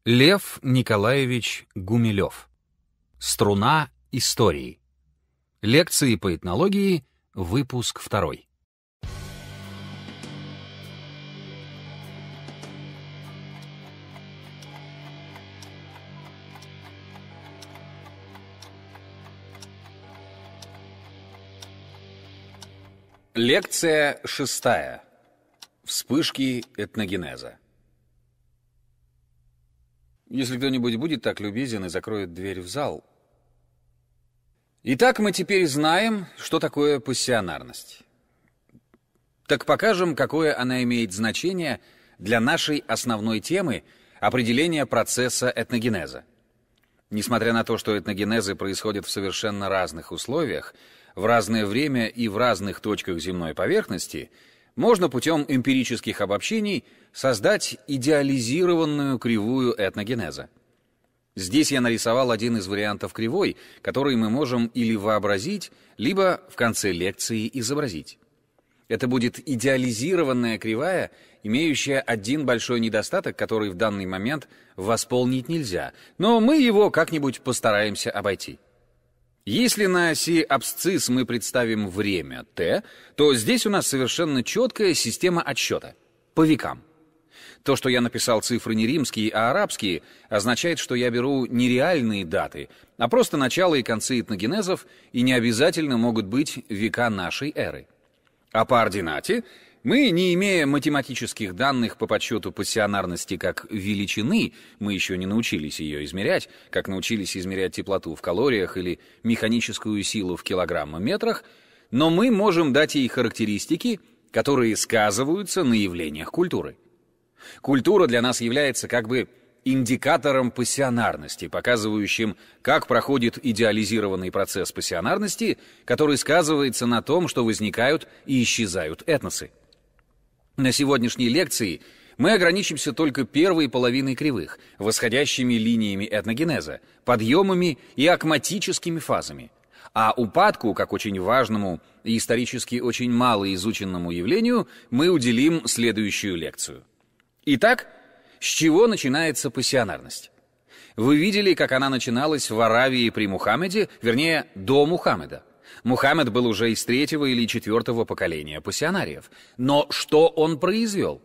Лев Николаевич Гумилев. Струна истории. Лекции по этнологии, выпуск 2. Лекция 6. Вспышки этногенеза. Если кто-нибудь будет так любезен и закроет дверь в зал. Итак, мы теперь знаем, что такое пассионарность. Так покажем, какое она имеет значение для нашей основной темы определения процесса этногенеза. Несмотря на то, что этногенезы происходят в совершенно разных условиях, в разное время и в разных точках земной поверхности, можно путем эмпирических обобщений создать идеализированную кривую этногенеза. Здесь я нарисовал один из вариантов кривой, который мы можем или вообразить, либо в конце лекции изобразить. Это будет идеализированная кривая, имеющая один большой недостаток, который в данный момент восполнить нельзя, но мы его как-нибудь постараемся обойти. Если на оси абсцисс мы представим время t, то здесь у нас совершенно четкая система отсчета по векам. То, что я написал цифры не римские, а арабские, означает, что я беру не реальные даты, а просто начало и концы этногенезов, и не обязательно могут быть века нашей эры. А по ординате мы, не имея математических данных по подсчету пассионарности как величины, мы еще не научились ее измерять, как научились измерять теплоту в калориях или механическую силу в килограмма-метрах, но мы можем дать ей характеристики, которые сказываются на явлениях культуры. Культура для нас является как бы индикатором пассионарности, показывающим, как проходит идеализированный процесс пассионарности, который сказывается на том, что возникают и исчезают этносы. На сегодняшней лекции мы ограничимся только первой половиной кривых, восходящими линиями этногенеза, подъемами и акматическими фазами, а упадку, как очень важному и исторически очень мало изученному явлению, мы уделим следующую лекцию. Итак, с чего начинается пассионарность? Вы видели, как она начиналась в Аравии при Мухаммеде, вернее, до Мухаммеда. Мухаммед был уже из 3-го или 4-го поколения пассионариев. Но что он произвел?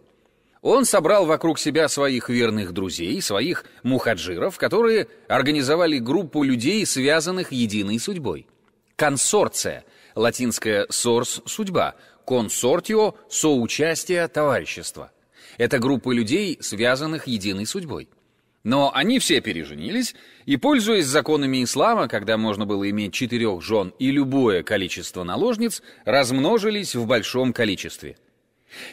Он собрал вокруг себя своих верных друзей, своих мухаджиров, которые организовали группу людей, связанных единой судьбой. Консорция, латинское «sors» — судьба, «consortio» — соучастие, товарищество. Это группа людей, связанных единой судьбой. Но они все переженились, и, пользуясь законами ислама, когда можно было иметь 4 жен и любое количество наложниц, размножились в большом количестве.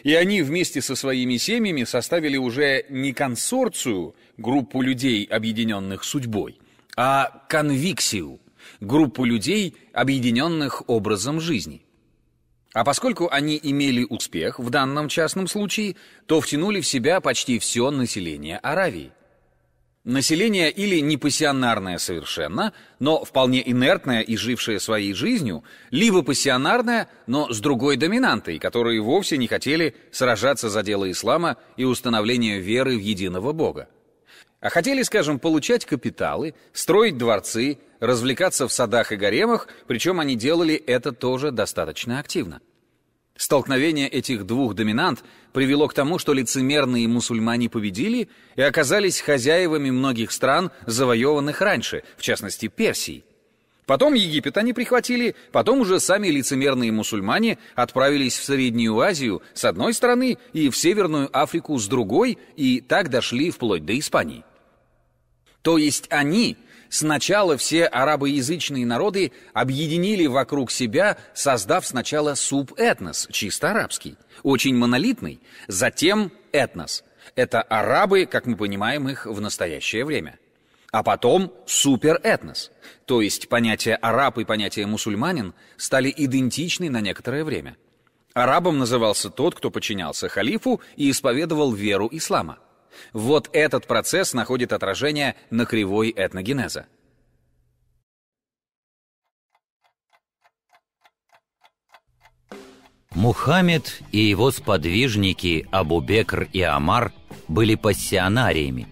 И они вместе со своими семьями составили уже не консорцию, группу людей, объединенных судьбой, а конвиксию, группу людей, объединенных образом жизни. А поскольку они имели успех в данном частном случае, то втянули в себя почти все население Аравии. Население или не пассионарное совершенно, но вполне инертное и жившее своей жизнью, либо пассионарное, но с другой доминантой, которые вовсе не хотели сражаться за дело ислама и установление веры в единого Бога. А хотели, скажем, получать капиталы, строить дворцы, развлекаться в садах и гаремах, причем они делали это тоже достаточно активно. Столкновение этих двух доминант привело к тому, что лицемерные мусульмане победили и оказались хозяевами многих стран, завоеванных раньше, в частности Персии. Потом Египет они прихватили, потом уже сами лицемерные мусульмане отправились в Среднюю Азию с одной стороны и в Северную Африку с другой, и так дошли вплоть до Испании. То есть они... Сначала все арабоязычные народы объединили вокруг себя, создав сначала субэтнос, чисто арабский, очень монолитный, затем этнос. Это арабы, как мы понимаем их в настоящее время. А потом суперэтнос, то есть понятие араб и понятие мусульманин стали идентичны на некоторое время. Арабом назывался тот, кто подчинялся халифу и исповедовал веру ислама. Вот этот процесс находит отражение на кривой этногенеза. Мухаммед и его сподвижники Абу Бекр и Омар были пассионариями.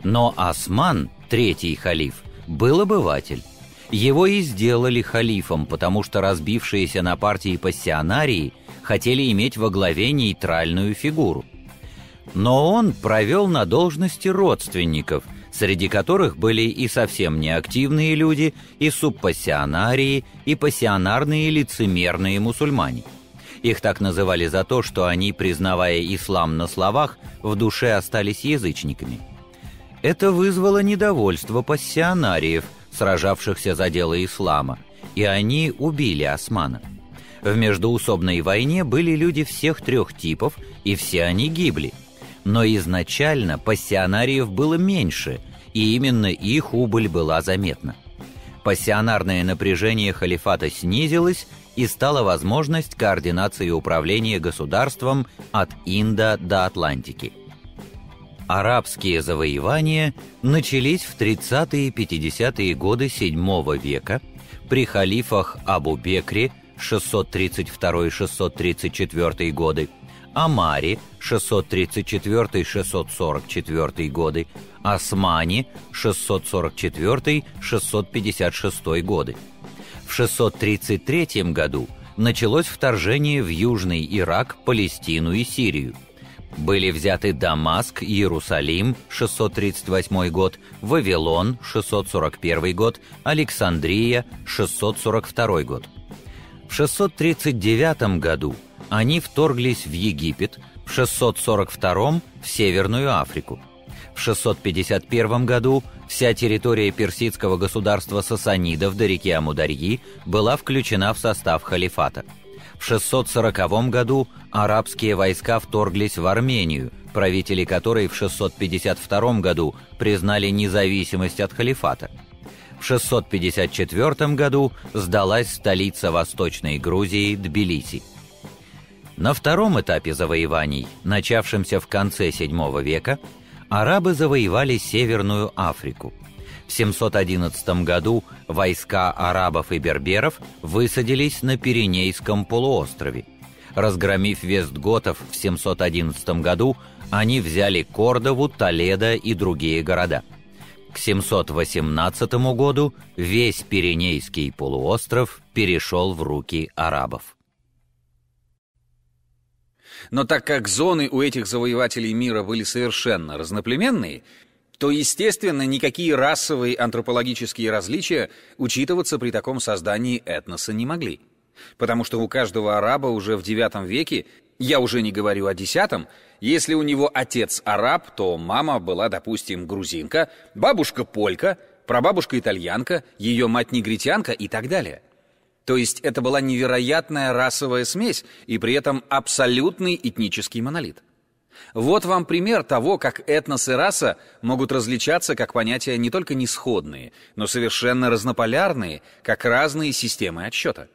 Но Осман, третий халиф, был обыватель. Его и сделали халифом, потому что разбившиеся на партии пассионарии хотели иметь во главе нейтральную фигуру. Но он провел на должности родственников, среди которых были и совсем неактивные люди, и субпассионарии, и пассионарные лицемерные мусульмане. Их так называли за то, что они, признавая ислам на словах, в душе остались язычниками. Это вызвало недовольство пассионариев, сражавшихся за дело ислама, и они убили Османа. В междоусобной войне были люди всех трех типов, и все они гибли. Но изначально пассионариев было меньше, и именно их убыль была заметна. Пассионарное напряжение халифата снизилось, и стала возможность координации управления государством от Инда до Атлантики. Арабские завоевания начались в 30-е и 50-е годы VII века при халифах Абу-Бекре 632-634 годы, Омаре 634-644 годы, Османе 644-656 годы. В 633 году началось вторжение в Южный Ирак, Палестину и Сирию. Были взяты Дамаск, Иерусалим, 638 год, Вавилон, 641 год, Александрия, 642 год. В 639 году они вторглись в Египет, в 642 в Северную Африку. В 651 году вся территория персидского государства сасанидов до реки Амударьи была включена в состав халифата. В 640 году арабские войска вторглись в Армению, правители которой в 652 году признали независимость от халифата. В 654 году сдалась столица Восточной Грузии Тбилиси. На втором этапе завоеваний, начавшемся в конце VII века, арабы завоевали Северную Африку. В 711 году войска арабов и берберов высадились на Пиренейском полуострове. Разгромив вестготов в 711 году, они взяли Кордову, Толедо и другие города. К 718 году весь Пиренейский полуостров перешел в руки арабов. Но так как зоны у этих завоевателей мира были совершенно разноплеменные, то, естественно, никакие расовые антропологические различия учитываться при таком создании этноса не могли. Потому что у каждого араба уже в IX веке, я уже не говорю о X, если у него отец араб, то мама была, допустим, грузинка, бабушка полька, прабабушка итальянка, ее мать негритянка и так далее. То есть это была невероятная расовая смесь и при этом абсолютный этнический монолит. Вот вам пример того, как этнос и раса могут различаться как понятия не только несходные, но совершенно разнополярные, как разные системы отсчета.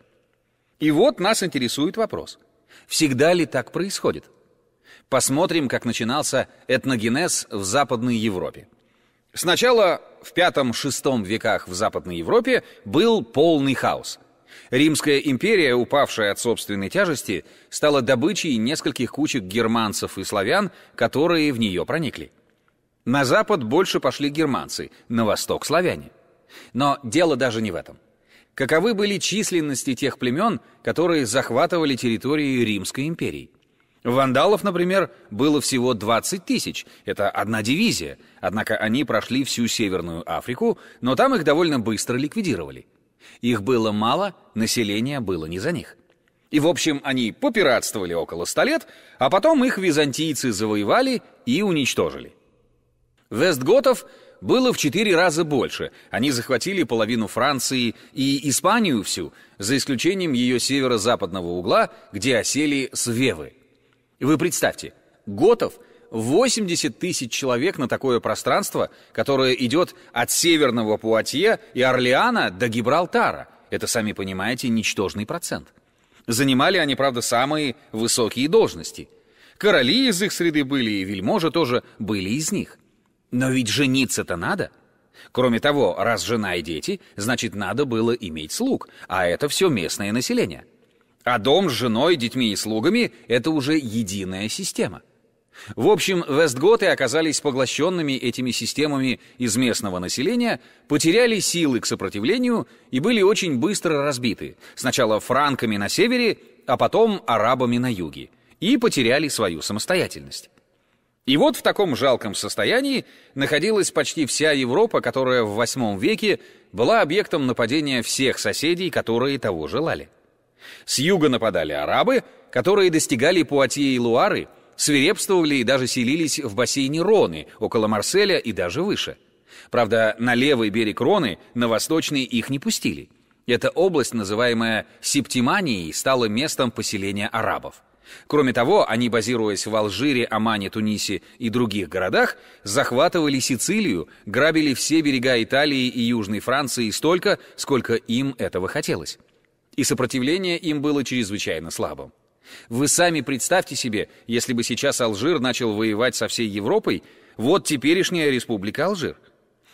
И вот нас интересует вопрос: всегда ли так происходит? Посмотрим, как начинался этногенез в Западной Европе. Сначала в V-VI веках в Западной Европе был полный хаос. Римская империя, упавшая от собственной тяжести, стала добычей нескольких кучек германцев и славян, которые в нее проникли. На запад больше пошли германцы, на восток — славяне. Но дело даже не в этом. Каковы были численности тех племен, которые захватывали территории Римской империи? Вандалов, например, было всего 20 тысяч, это одна дивизия, однако они прошли всю Северную Африку, но там их довольно быстро ликвидировали. Их было мало, население было не за них. И, в общем, они попиратствовали около 100 лет, а потом их византийцы завоевали и уничтожили. Вестготов было в 4 раза больше. Они захватили половину Франции и Испанию всю, за исключением ее северо-западного угла, где осели свевы. Вы представьте, готов 80 тысяч человек на такое пространство, которое идет от северного Пуатье и Орлеана до Гибралтара. Это, сами понимаете, ничтожный процент. Занимали они, правда, самые высокие должности. Короли из их среды были, и вельможи тоже были из них. Но ведь жениться-то надо. Кроме того, раз жена и дети, значит, надо было иметь слуг, а это все местное население. А дом с женой, детьми и слугами — это уже единая система. В общем, вестготы оказались поглощенными этими системами из местного населения, потеряли силы к сопротивлению и были очень быстро разбиты, сначала франками на севере, а потом арабами на юге, и потеряли свою самостоятельность. И вот в таком жалком состоянии находилась почти вся Европа, которая в VIII веке была объектом нападения всех соседей, которые того желали. С юга нападали арабы, которые достигали Пуатье и Луары, свирепствовали и даже селились в бассейне Роны, около Марселя и даже выше. Правда, на левый берег Роны, на восточный их не пустили. Эта область, называемая Септиманией, стала местом поселения арабов. Кроме того, они, базируясь в Алжире, Омане, Тунисе и других городах, захватывали Сицилию, грабили все берега Италии и Южной Франции столько, сколько им этого хотелось. И сопротивление им было чрезвычайно слабым. Вы сами представьте себе, если бы сейчас Алжир начал воевать со всей Европой, вот теперешняя республика Алжир.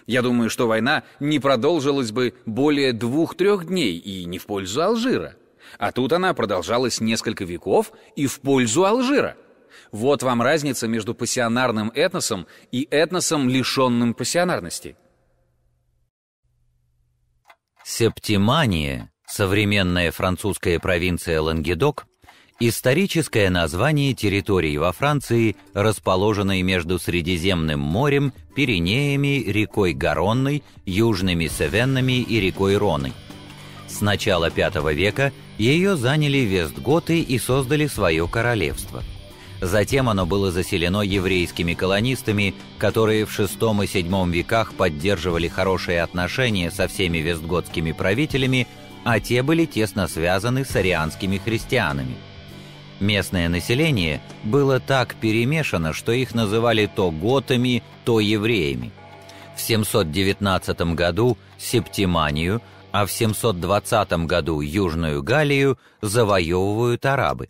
Я думаю, что война не продолжилась бы более 2-3 дней и не в пользу Алжира. А тут она продолжалась несколько веков и в пользу Алжира. Вот вам разница между пассионарным этносом и этносом, лишенным пассионарности. Септимания, современная французская провинция Лангедок, историческое название территории во Франции, расположенной между Средиземным морем, Пиренеями, рекой Гаронной, южными Севеннами и рекой Роной. С начала V века ее заняли вестготы и создали свое королевство. Затем оно было заселено еврейскими колонистами, которые в VI и VII веках поддерживали хорошие отношения со всеми вестготскими правителями, а те были тесно связаны с арианскими христианами. Местное население было так перемешано, что их называли то готами, то евреями. В 719 году Септиманию, а в 720 году Южную Галлию завоевывают арабы.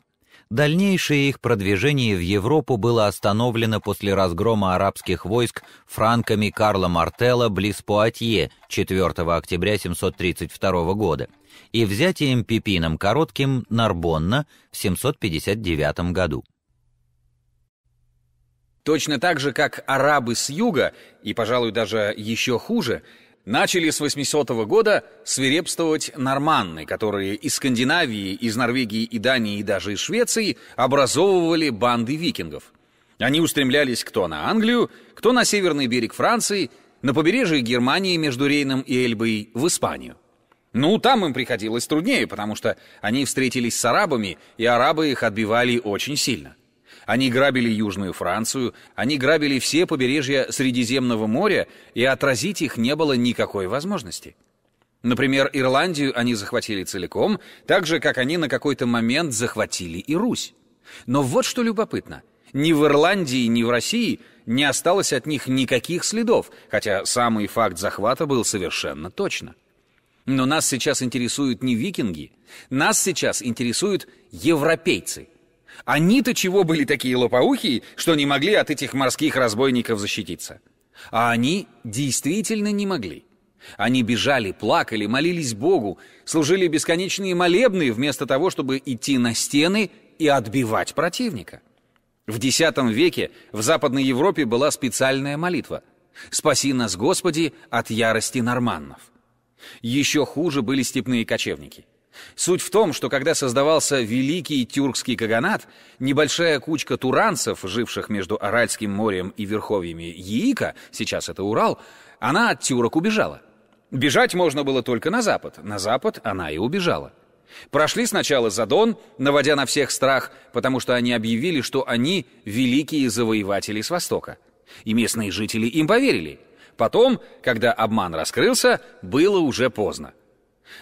Дальнейшее их продвижение в Европу было остановлено после разгрома арабских войск франками Карла Мартелла близ Пуатье 4 октября 732 года и взятием Пипином Коротким Нарбонна в 759 году. Точно так же, как арабы с юга, и, пожалуй, даже еще хуже, начали с 800 года свирепствовать норманны, которые из Скандинавии, из Норвегии и Дании и даже из Швеции образовывали банды викингов. Они устремлялись кто на Англию, кто на северный берег Франции, на побережье Германии между Рейном и Эльбой в Испанию. Ну, там им приходилось труднее, потому что они встретились с арабами, и арабы их отбивали очень сильно. Они грабили Южную Францию, они грабили все побережья Средиземного моря, и отразить их не было никакой возможности. Например, Ирландию они захватили целиком, так же, как они на какой-то момент захватили и Русь. Но вот что любопытно. Ни в Ирландии, ни в России не осталось от них никаких следов, хотя самый факт захвата был совершенно точно. Но нас сейчас интересуют не викинги, нас сейчас интересуют европейцы. Они-то чего были такие лопоухие, что не могли от этих морских разбойников защититься? А они действительно не могли. Они бежали, плакали, молились Богу, служили бесконечные молебны вместо того, чтобы идти на стены и отбивать противника. В X веке в Западной Европе была специальная молитва «Спаси нас, Господи, от ярости норманнов». Еще хуже были степные кочевники. Суть в том, что когда создавался Великий Тюркский Каганат, небольшая кучка туранцев, живших между Аральским морем и верховьями Яика, сейчас это Урал, она от тюрок убежала. Бежать можно было только на запад она и убежала. Прошли сначала за Дон, наводя на всех страх, потому что они объявили, что они великие завоеватели с Востока. И местные жители им поверили. Потом, когда обман раскрылся, было уже поздно.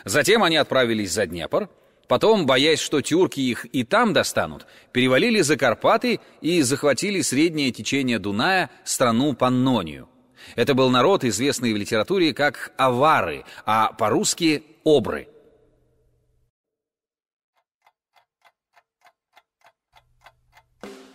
Затем они отправились за Днепр, потом, боясь, что тюрки их и там достанут, перевалили за Карпаты и захватили среднее течение Дуная, страну Паннонию. Это был народ, известный в литературе как авары, а по-русски обры.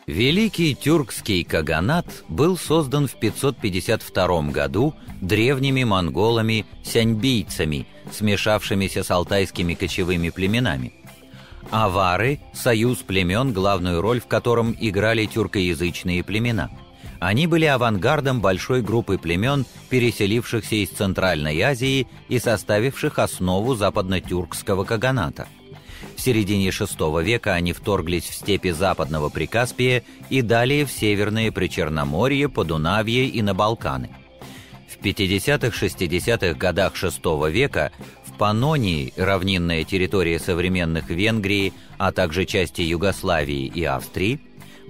Великий Тюркский Каганат был создан в 552 году древними монголами-сяньбийцами, смешавшимися с алтайскими кочевыми племенами. Авары – союз племен, главную роль в котором играли тюркоязычные племена. Они были авангардом большой группы племен, переселившихся из Центральной Азии и составивших основу западно-тюркского каганата. В середине VI века они вторглись в степи Западного Прикаспия и далее в Северное Причерноморье, Подунавье и на Балканы. В 50-60-х годах VI века в Паннонии, равнинная территория современных Венгрии, а также части Югославии и Австрии,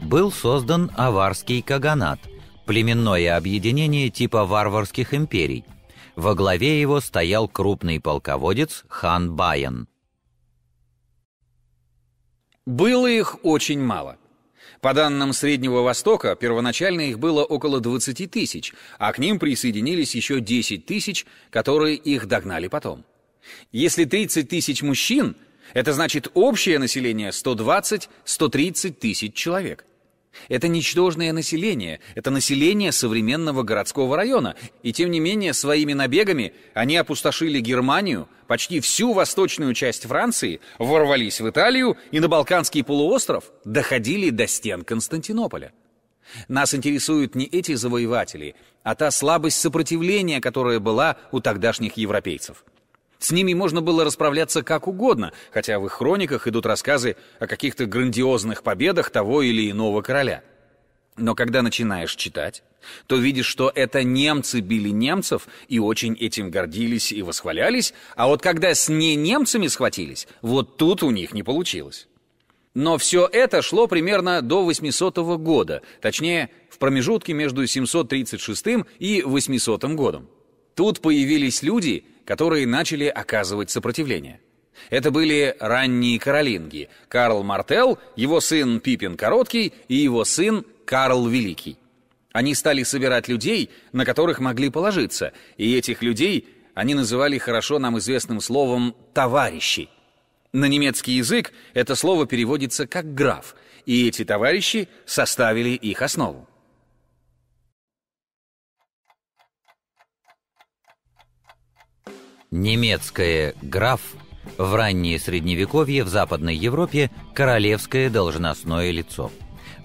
был создан аварский каганат, племенное объединение типа варварских империй. Во главе его стоял крупный полководец хан Баян. Было их очень мало. По данным Среднего Востока, первоначально их было около 20 тысяч, а к ним присоединились еще 10 тысяч, которые их догнали потом. Если 30 тысяч мужчин, это значит общее население 120-130 тысяч человек. Это ничтожное население, это население современного городского района, и тем не менее своими набегами они опустошили Германию, почти всю восточную часть Франции, ворвались в Италию и на Балканский полуостров доходили до стен Константинополя. Нас интересуют не эти завоеватели, а та слабость сопротивления, которая была у тогдашних европейцев. С ними можно было расправляться как угодно, хотя в их хрониках идут рассказы о каких-то грандиозных победах того или иного короля. Но когда начинаешь читать, то видишь, что это немцы били немцев и очень этим гордились и восхвалялись, а вот когда с не немцами схватились, вот тут у них не получилось. Но все это шло примерно до 800 года, точнее, в промежутке между 736 и 800 годом. Тут появились люди, которые начали оказывать сопротивление. Это были ранние каролинги – Карл Мартелл, его сын Пипин Короткий и его сын Карл Великий. Они стали собирать людей, на которых могли положиться, и этих людей они называли хорошо нам известным словом «товарищи». На немецкий язык это слово переводится как «граф», и эти товарищи составили их основу. Немецкое «граф» в раннее Средневековье в Западной Европе королевское должностное лицо.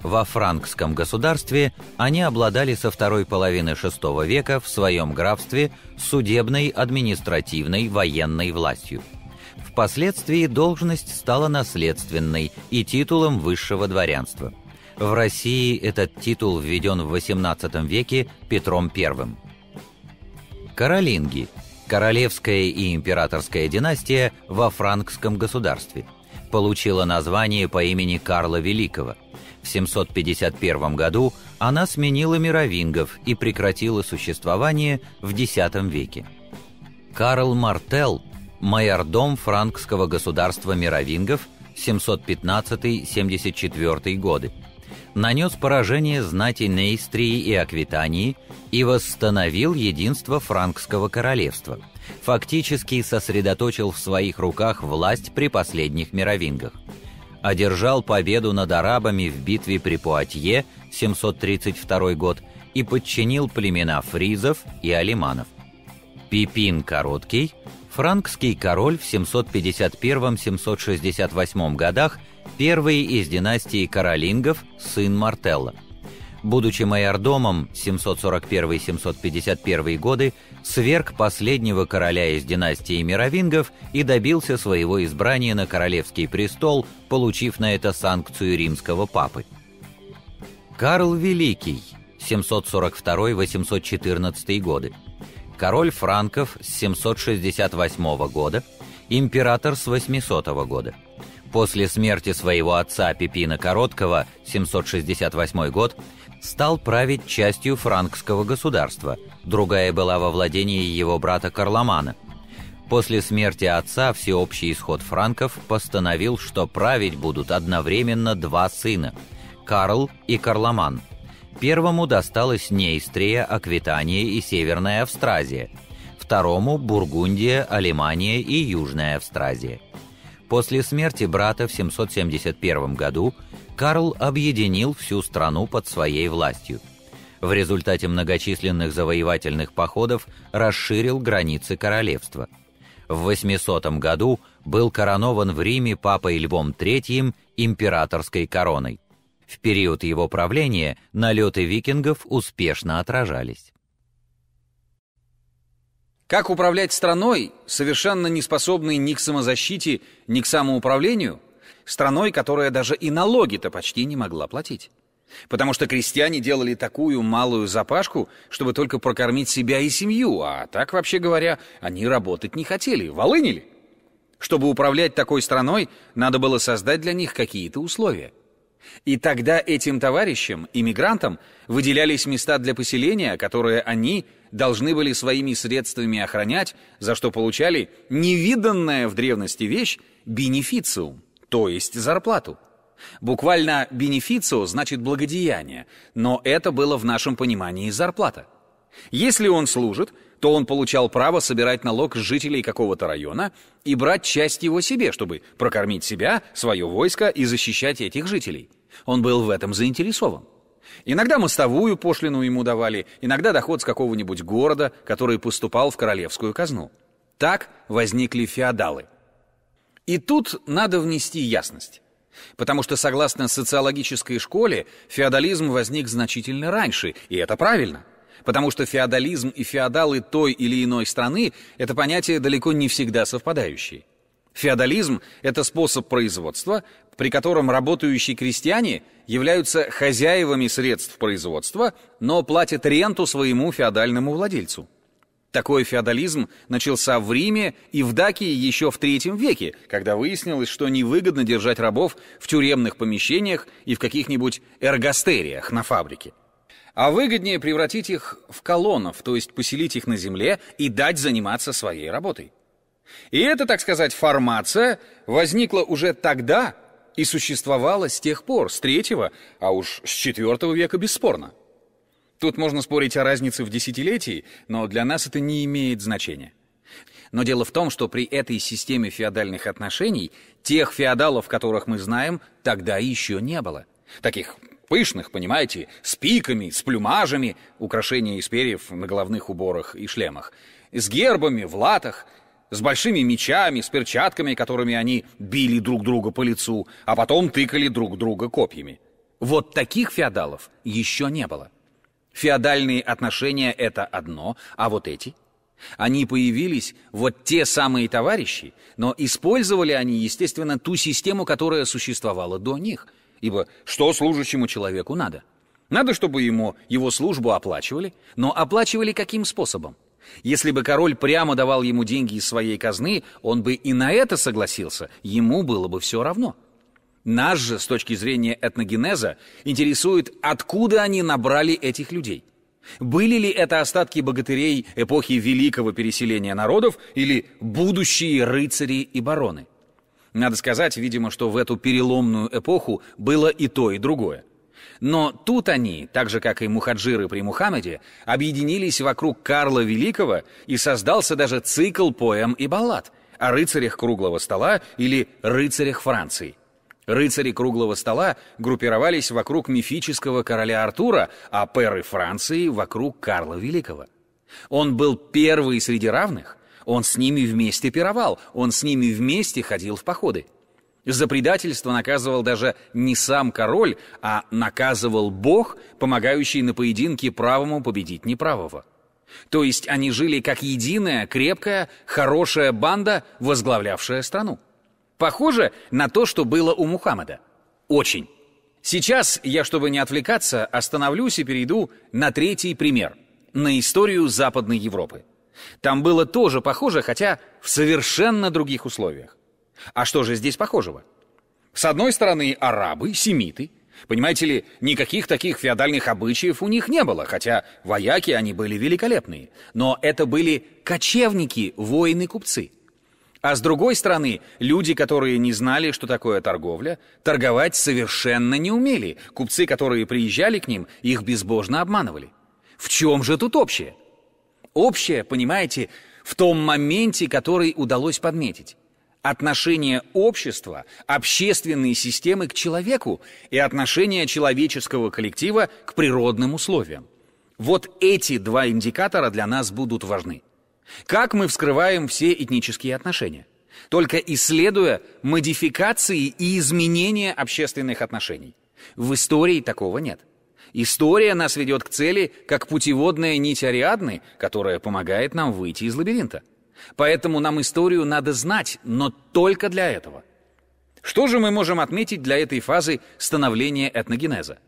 Во франкском государстве они обладали со второй половины VI века в своем графстве судебной, административной, военной властью. Впоследствии должность стала наследственной и титулом высшего дворянства. В России этот титул введен в XVIII веке Петром I. Каролинги – королевская и императорская династия во франкском государстве. Получила название по имени Карла Великого. В 751 году она сменила мировингов и прекратила существование в X веке. Карл Мартелл – майордом франкского государства мировингов 715-74 годы. Нанес поражение знати Нейстрии и Аквитании и восстановил единство франкского королевства, фактически сосредоточил в своих руках власть при последних мировингах. Одержал победу над арабами в битве при Пуатье, 732 год, и подчинил племена фризов и алиманов. Пипин Короткий, франкский король в 751-768 годах, первый из династии каролингов, сын Мартелла. Будучи майордомом 741-751 годы, сверг последнего короля из династии мировингов и добился своего избрания на королевский престол, получив на это санкцию римского папы. Карл Великий, 742-814 годы. Король франков с 768 года, император с 800 года. После смерти своего отца Пипина Короткого, 768 год, стал править частью франкского государства, другая была во владении его брата Карломана. После смерти отца всеобщий исход франков постановил, что править будут одновременно два сына – Карл и Карломан. Первому досталась Нейстрия, Аквитания и Северная Австразия, второму – Бургундия, Алимания и Южная Австразия. После смерти брата в 771 году Карл объединил всю страну под своей властью. В результате многочисленных завоевательных походов расширил границы королевства. В 800 году был коронован в Риме папой Львом III императорской короной. В период его правления налеты викингов успешно отражались. Как управлять страной, совершенно не способной ни к самозащите, ни к самоуправлению, страной, которая даже и налоги-то почти не могла платить? Потому что крестьяне делали такую малую запашку, чтобы только прокормить себя и семью, а так, вообще говоря, они работать не хотели, волынили. Чтобы управлять такой страной, надо было создать для них какие-то условия. И тогда этим товарищам, иммигрантам, выделялись места для поселения, которые они должны были своими средствами охранять, за что получали невиданная в древности вещь бенефициум, то есть зарплату. Буквально бенефицио значит благодеяние, но это было в нашем понимании зарплата. Если он служит, то он получал право собирать налог с жителей какого-то района и брать часть его себе, чтобы прокормить себя, свое войско и защищать этих жителей. Он был в этом заинтересован. Иногда мостовую пошлину ему давали, иногда доход с какого-нибудь города, который поступал в королевскую казну. Так возникли феодалы. И тут надо внести ясность. Потому что, согласно социологической школе, феодализм возник значительно раньше, и это правильно. Потому что феодализм и феодалы той или иной страны – это понятия далеко не всегда совпадающие. Феодализм – это способ производства, при котором работающие крестьяне являются хозяевами средств производства, но платят ренту своему феодальному владельцу. Такой феодализм начался в Риме и в Дакии еще в III веке, когда выяснилось, что невыгодно держать рабов в тюремных помещениях и в каких-нибудь эргастериях на фабрике. А выгоднее превратить их в колонов, то есть поселить их на земле и дать заниматься своей работой. И эта, так сказать, формация возникла уже тогда и существовала с тех пор, с III, а уж с IV века бесспорно. Тут можно спорить о разнице в десятилетии, но для нас это не имеет значения. Но дело в том, что при этой системе феодальных отношений тех феодалов, которых мы знаем, тогда еще не было. Таких пышных, понимаете, с пиками, с плюмажами, украшения из перьев на головных уборах и шлемах, с гербами в латах, с большими мечами, с перчатками, которыми они били друг друга по лицу, а потом тыкали друг друга копьями. Вот таких феодалов еще не было. Феодальные отношения – это одно, а вот эти? Они появились, вот те самые товарищи, но использовали они, естественно, ту систему, которая существовала до них. Ибо что служащему человеку надо? Надо, чтобы ему его службу оплачивали, но оплачивали каким способом? Если бы король прямо давал ему деньги из своей казны, он бы и на это согласился, ему было бы все равно. Нас же, с точки зрения этногенеза, интересует, откуда они набрали этих людей. Были ли это остатки богатырей эпохи великого переселения народов или будущие рыцари и бароны? Надо сказать, видимо, что в эту переломную эпоху было и то, и другое. Но тут они, так же как и мухаджиры при Мухаммеде, объединились вокруг Карла Великого, и создался даже цикл поэм и баллад о рыцарях круглого стола или рыцарях Франции. Рыцари круглого стола группировались вокруг мифического короля Артура, а пэры Франции вокруг Карла Великого. Он был первый среди равных, он с ними вместе пировал, он с ними вместе ходил в походы. За предательство наказывал даже не сам король, а наказывал Бог, помогающий на поединке правому победить неправого. То есть они жили как единая, крепкая, хорошая банда, возглавлявшая страну. Похоже на то, что было у Мухаммеда. Очень. Сейчас я, чтобы не отвлекаться, остановлюсь и перейду на третий пример, на историю Западной Европы. Там было тоже похоже, хотя в совершенно других условиях. А что же здесь похожего? С одной стороны, арабы, семиты. Понимаете ли, никаких таких феодальных обычаев у них не было, хотя вояки они были великолепные. Но это были кочевники, воины-купцы. А с другой стороны, люди, которые не знали, что такое торговля, торговать совершенно не умели. Купцы, которые приезжали к ним, их безбожно обманывали. В чем же тут общее? Общее, понимаете, в том моменте, который удалось подметить. Отношение общества, общественной системы к человеку и отношение человеческого коллектива к природным условиям. Вот эти два индикатора для нас будут важны. Как мы вскрываем все этнические отношения? Только исследуя модификации и изменения общественных отношений. В истории такого нет. История нас ведет к цели, как путеводная нить Ариадны, которая помогает нам выйти из лабиринта. Поэтому нам историю надо знать, но только для этого. Что же мы можем отметить для этой фазы становления этногенеза?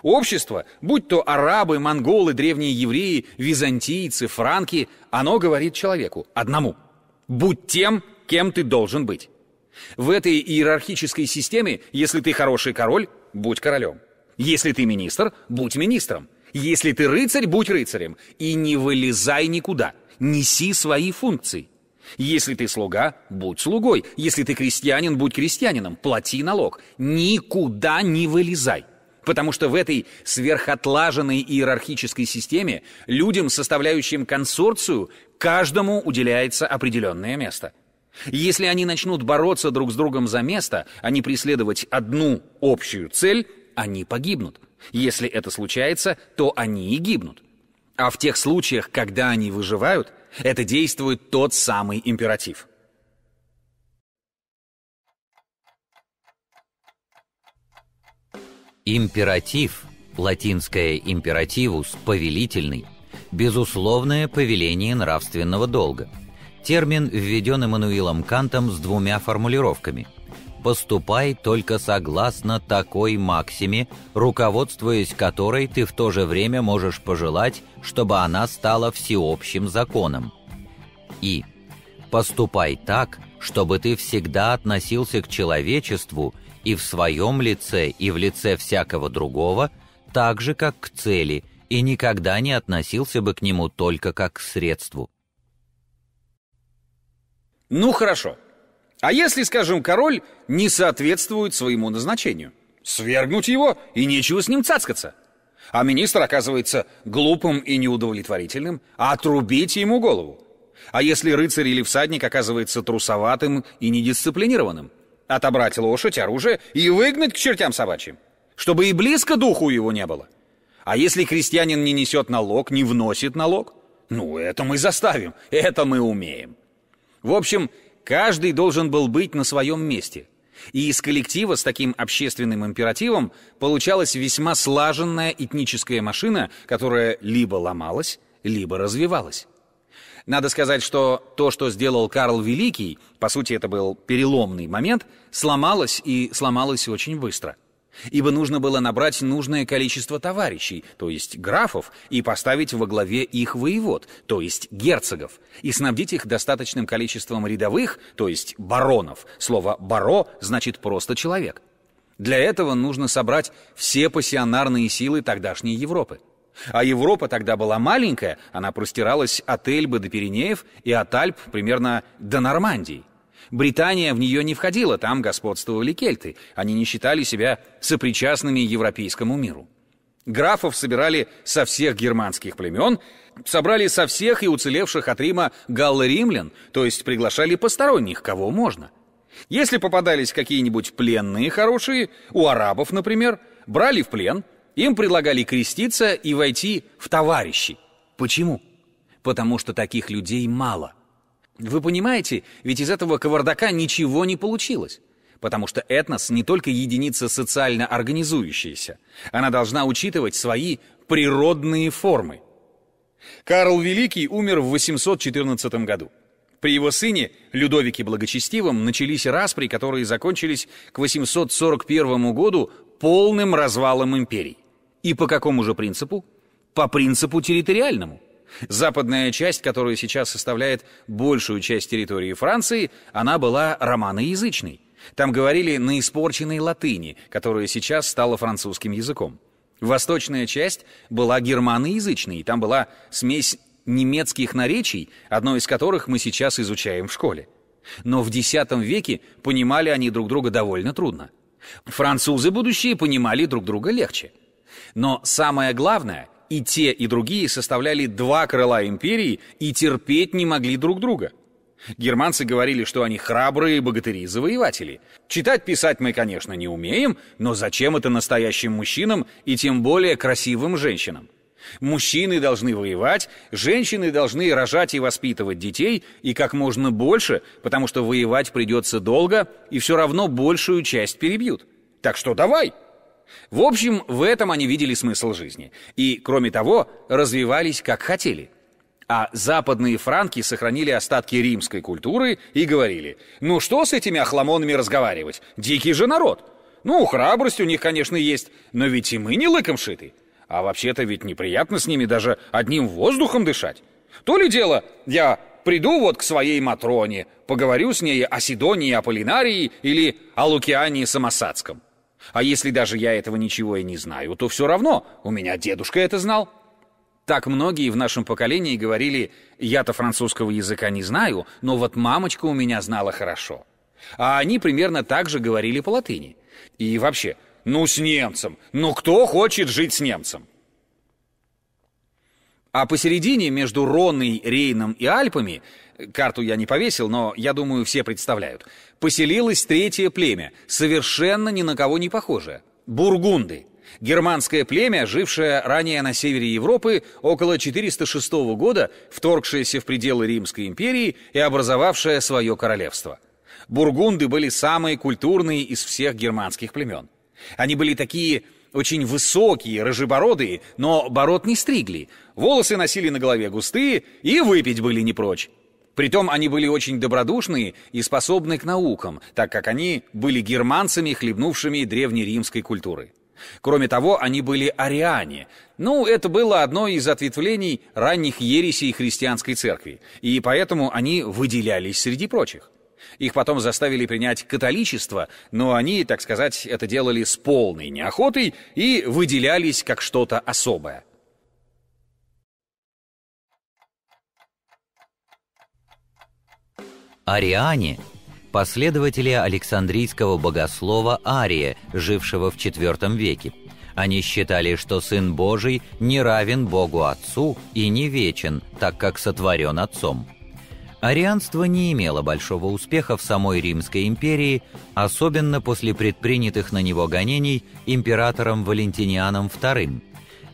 Общество, будь то арабы, монголы, древние евреи, византийцы, франки, оно говорит человеку одному: будь тем, кем ты должен быть. В этой иерархической системе, если ты хороший король, будь королем. Если ты министр, будь министром. Если ты рыцарь, будь рыцарем. И не вылезай никуда. Неси свои функции. Если ты слуга, будь слугой. Если ты крестьянин, будь крестьянином. Плати налог. Никуда не вылезай. Потому что в этой сверхотлаженной иерархической системе людям, составляющим консорцию, каждому уделяется определенное место. Если они начнут бороться друг с другом за место, а не преследовать одну общую цель, они погибнут. Если это случается, то они и гибнут. А в тех случаях, когда они выживают, это действует тот самый императив. Императив, латинское императивус, повелительный, безусловное повеление нравственного долга. Термин введен Иммануилом Кантом с двумя формулировками: «Поступай только согласно такой максиме, руководствуясь которой ты в то же время можешь пожелать, чтобы она стала всеобщим законом». И «Поступай так, чтобы ты всегда относился к человечеству и в своем лице, и в лице всякого другого, так же, как к цели, и никогда не относился бы к нему только как к средству». Ну хорошо. А если, скажем, король не соответствует своему назначению? Свергнуть его, и нечего с ним цацкаться. А министр оказывается глупым и неудовлетворительным, а отрубить ему голову. А если рыцарь или всадник оказывается трусоватым и недисциплинированным? Отобрать лошадь, оружие и выгнать к чертям собачьим, чтобы и близко духу его не было. А если крестьянин не несет налог, не вносит налог? Ну, это мы заставим, это мы умеем. В общем, каждый должен был быть на своем месте. И из коллектива с таким общественным императивом получалась весьма слаженная этническая машина, которая либо ломалась, либо развивалась. Надо сказать, что то, что сделал Карл Великий, по сути, это был переломный момент, сломалось и сломалось очень быстро. Ибо нужно было набрать нужное количество товарищей, то есть графов, и поставить во главе их воевод, то есть герцогов, и снабдить их достаточным количеством рядовых, то есть баронов. Слово «баро» значит просто «человек». Для этого нужно собрать все пассионарные силы тогдашней Европы. А Европа тогда была маленькая, она простиралась от Эльбы до Пиренеев и от Альп примерно до Нормандии. Британия в нее не входила, там господствовали кельты, они не считали себя сопричастными европейскому миру. Графов собирали со всех германских племен, собрали со всех и уцелевших от Рима галло-римлян, то есть приглашали посторонних, кого можно. Если попадались какие-нибудь пленные хорошие, у арабов, например, брали в плен, им предлагали креститься и войти в товарищи. Почему? Потому что таких людей мало. Вы понимаете, ведь из этого кавардака ничего не получилось. Потому что этнос не только единица социально организующаяся, она должна учитывать свои природные формы. Карл Великий умер в 814 году. При его сыне, Людовике Благочестивом, начались распри, которые закончились к 841 году полным развалом империи. И по какому же принципу? По принципу территориальному. Западная часть, которая сейчас составляет большую часть территории Франции, она была романоязычной. Там говорили на испорченной латыни, которая сейчас стала французским языком. Восточная часть была германоязычной, там была смесь немецких наречий, одно из которых мы сейчас изучаем в школе. Но в X веке понимали они друг друга довольно трудно. Французы будущие понимали друг друга легче. Но самое главное, и те, и другие составляли два крыла империи и терпеть не могли друг друга. Германцы говорили, что они храбрые богатыри-завоеватели. Читать-писать мы, конечно, не умеем, но зачем это настоящим мужчинам и тем более красивым женщинам? Мужчины должны воевать, женщины должны рожать и воспитывать детей, и как можно больше, потому что воевать придется долго, и все равно большую часть перебьют. Так что давай! В общем, в этом они видели смысл жизни. И, кроме того, развивались как хотели. А западные франки сохранили остатки римской культуры и говорили: ну что с этими охламонами разговаривать? Дикий же народ! Ну, храбрость у них, конечно, есть, но ведь и мы не лыком шиты. А вообще-то ведь неприятно с ними даже одним воздухом дышать. То ли дело, я приду вот к своей Матроне, поговорю с ней о Сидонии Аполлинарии или о Лукиане Самосадском. А если даже я этого ничего и не знаю, то все равно, у меня дедушка это знал. Так многие в нашем поколении говорили: я-то французского языка не знаю, но вот мамочка у меня знала хорошо. А они примерно так же говорили по латыни. И вообще, ну с немцем, ну кто хочет жить с немцем? А посередине между Роной, Рейном и Альпами, карту я не повесил, но я думаю, все представляют, поселилось третье племя, совершенно ни на кого не похожее – бургунды. Германское племя, жившее ранее на севере Европы, около 406 года, вторгшееся в пределы Римской империи и образовавшее свое королевство. Бургунды были самые культурные из всех германских племен. Они были такие очень высокие, рыжебородые, но бород не стригли, волосы носили на голове густые и выпить были не прочь. Притом они были очень добродушные и способны к наукам, так как они были германцами, хлебнувшими древнеримской культуры. Кроме того, они были ариане. Это было одно из ответвлений ранних ересей христианской церкви, и поэтому они выделялись среди прочих. Их потом заставили принять католичество, но они, так сказать, это делали с полной неохотой и выделялись как что-то особое. Ариане – последователи Александрийского богослова Ария, жившего в IV веке. Они считали, что Сын Божий не равен Богу Отцу и не вечен, так как сотворен Отцом. Арианство не имело большого успеха в самой Римской империи, особенно после предпринятых на него гонений императором Валентинианом II.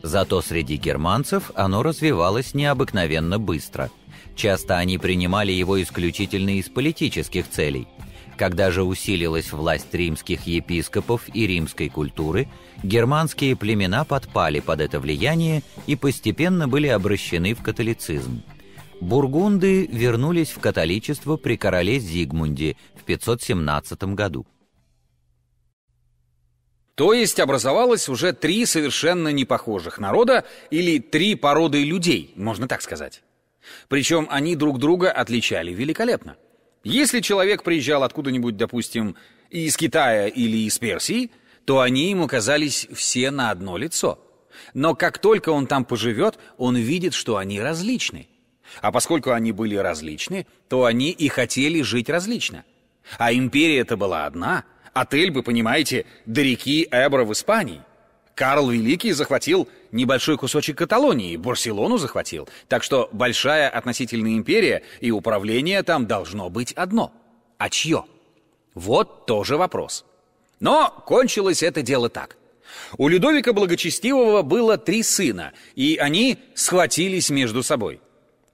Зато среди германцев оно развивалось необыкновенно быстро. Часто они принимали его исключительно из политических целей. Когда же усилилась власть римских епископов и римской культуры, германские племена подпали под это влияние и постепенно были обращены в католицизм. Бургунды вернулись в католичество при короле Зигмунде в 517 году. То есть образовалось уже 3 совершенно непохожих народа или 3 породы людей, можно так сказать. Причем они друг друга отличали великолепно. Если человек приезжал откуда-нибудь, допустим, из Китая или из Персии, то они ему казались все на одно лицо. Но как только он там поживет, он видит, что они различны. А поскольку они были различны, то они и хотели жить различно. А империя-то была одна. От Эльбы, понимаете, до реки Эбро в Испании. Карл Великий захватил небольшой кусочек Каталонии, Барселону захватил. Так что большая относительная империя, и управление там должно быть одно. А чье? Вот тоже вопрос. Но кончилось это дело так. У Людовика Благочестивого было 3 сына, и они схватились между собой.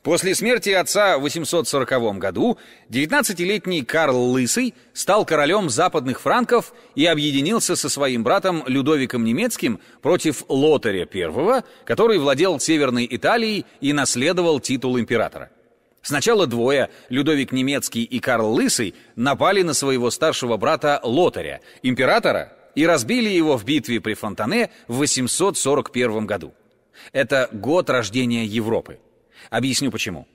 После смерти отца в 840 году 19-летний Карл Лысый стал королем западных франков и объединился со своим братом Людовиком Немецким против Лотаря I, который владел Северной Италией и наследовал титул императора. Сначала двое, Людовик Немецкий и Карл Лысый, напали на своего старшего брата Лотаря, императора, и разбили его в битве при Фонтане в 841 году. Это год рождения Европы. Объясню почему.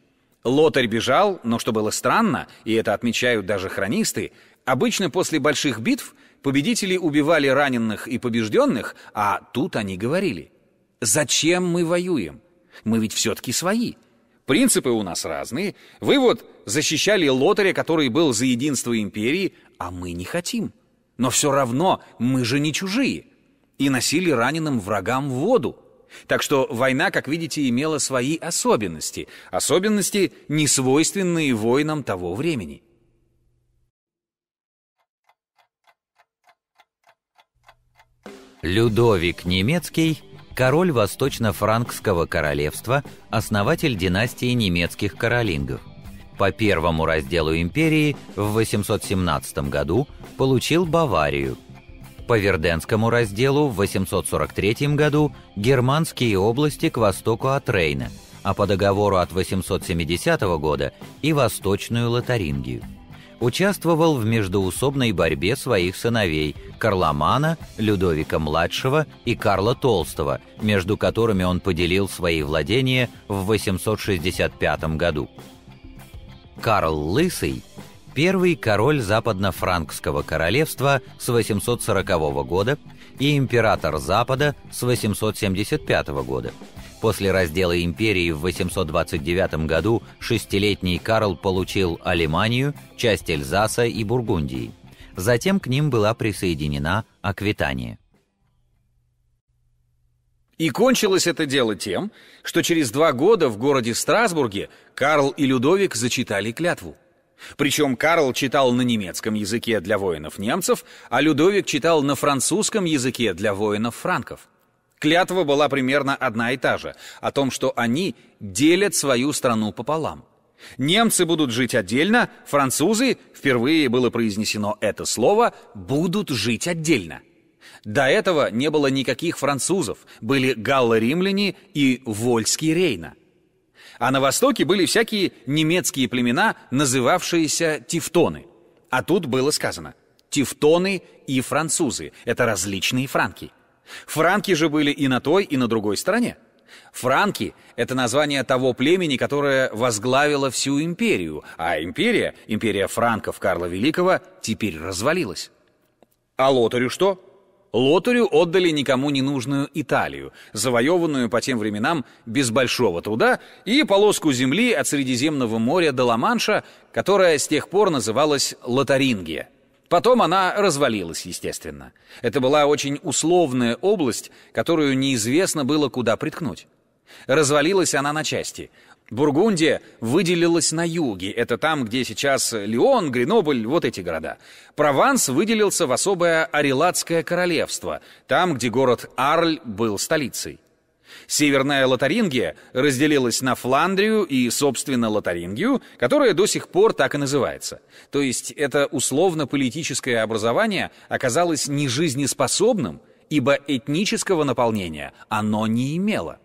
Лотарь бежал, но что было странно, и это отмечают даже хронисты, обычно после больших битв победители убивали раненых и побежденных, а тут они говорили: «Зачем мы воюем? Мы ведь все-таки свои. Принципы у нас разные. Вы вот защищали Лотаря, который был за единство империи, а мы не хотим. Но все равно мы же не чужие». И носили раненым врагам воду. Так что война, как видите, имела свои особенности. Особенности, несвойственные воинам того времени. Людовик Немецкий король Восточно-Франкского королевства, основатель династии немецких каролингов. По первому разделу империи в 817 году получил Баварию. По Верденскому разделу в 843 году германские области к востоку от Рейна, а по договору от 870 года и Восточную Лотарингию. Участвовал в междоусобной борьбе своих сыновей Карломана, Людовика-младшего и Карла Толстого, между которыми он поделил свои владения в 865 году. Карл Лысый – первый король Западно-Франкского королевства с 840 года и император Запада с 875 года. После раздела империи в 829 году шестилетний Карл получил Алеманию, часть Эльзаса и Бургундии. Затем к ним была присоединена Аквитания. И кончилось это дело тем, что через 2 года в городе Страсбурге Карл и Людовик зачитали клятву. Причем Карл читал на немецком языке для воинов немцев, а Людовик читал на французском языке для воинов франков. Клятва была примерно одна и та же, о том, что они делят свою страну пополам. Немцы будут жить отдельно, французы, впервые было произнесено это слово, будут жить отдельно. До этого не было никаких французов, были галло-римляне и вольский Рейна. А на востоке были всякие немецкие племена, называвшиеся тевтоны. А тут было сказано «тевтоны и французы» — это различные франки. Франки же были и на той, и на другой стороне. Франки — это название того племени, которое возглавило всю империю, а империя франков Карла Великого, теперь развалилась. А Лотарю что? Лотарю отдали никому не нужную Италию, завоеванную по тем временам без большого труда, и полоску земли от Средиземного моря до Ла-Манша, которая с тех пор называлась Лотарингия. Потом она развалилась, естественно. Это была очень условная область, которую неизвестно было куда приткнуть. Развалилась она на части. Бургундия выделилась на юге, это там, где сейчас Лион, Гренобль, вот эти города. Прованс выделился в особое Арелатское королевство, там, где город Арль был столицей. Северная Лотарингия разделилась на Фландрию и, собственно, Лотарингию, которая до сих пор так и называется. То есть это условно-политическое образование оказалось нежизнеспособным, ибо этнического наполнения оно не имело.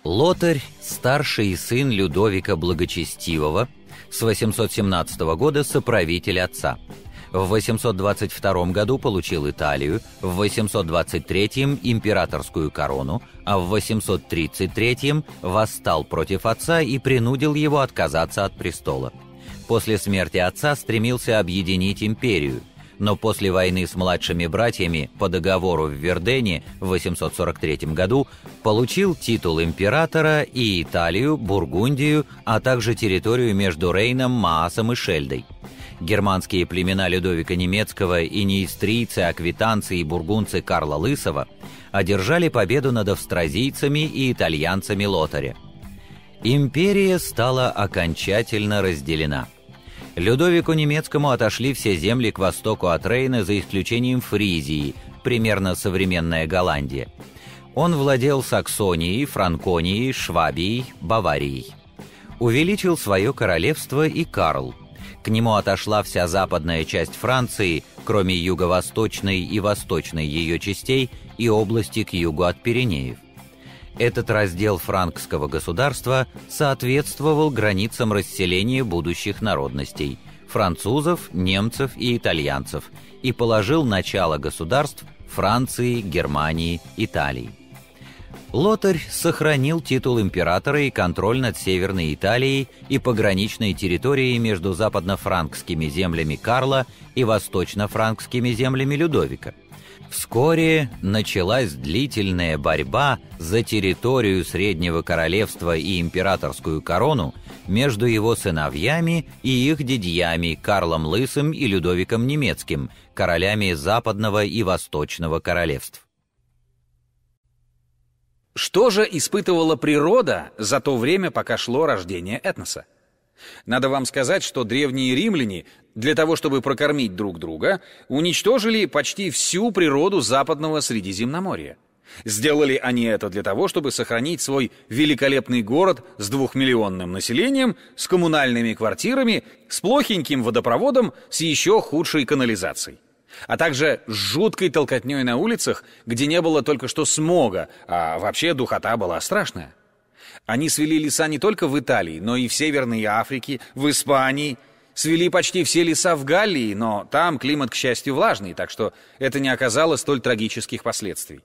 Лотарь, старший сын Людовика Благочестивого, с 817 года соправитель отца. В 822 году получил Италию, в 823 императорскую корону, а в 833 восстал против отца и принудил его отказаться от престола. После смерти отца стремился объединить империю, но после войны с младшими братьями по договору в Вердене в 843 году получил титул императора и Италию, Бургундию, а также территорию между Рейном, Маасом и Шельдой. Германские племена Людовика Немецкого и неистрийцы, аквитанцы и бургундцы Карла Лысого одержали победу над австразийцами и итальянцами Лотаря. Империя стала окончательно разделена. Людовику Немецкому отошли все земли к востоку от Рейна, за исключением Фризии, примерно современная Голландия. Он владел Саксонией, Франконией, Швабией, Баварией. Увеличил свое королевство и Карл. К нему отошла вся западная часть Франции, кроме юго-восточной и восточной ее частей и области к югу от Пиренеев. Этот раздел франкского государства соответствовал границам расселения будущих народностей – французов, немцев и итальянцев – и положил начало государств Франции, Германии, Италии. Лотарь сохранил титул императора и контроль над Северной Италией и пограничной территорией между западно-франкскими землями Карла и восточно-франкскими землями Людовика. Вскоре началась длительная борьба за территорию Среднего Королевства и императорскую корону между его сыновьями и их дядьями Карлом Лысым и Людовиком Немецким, королями Западного и Восточного королевств. Что же испытывала природа за то время, пока шло рождение этноса? Надо вам сказать, что древние римляне для того, чтобы прокормить друг друга, уничтожили почти всю природу западного Средиземноморья. Сделали они это для того, чтобы сохранить свой великолепный город с 2-миллионным населением, с коммунальными квартирами, с плохеньким водопроводом, с еще худшей канализацией. А также с жуткой толкотней на улицах, где не было только что смога, а вообще духота была страшная. Они свели леса не только в Италии, но и в Северной Африке, в Испании. Свели почти все леса в Галлии, но там климат, к счастью, влажный, так что это не оказало столь трагических последствий.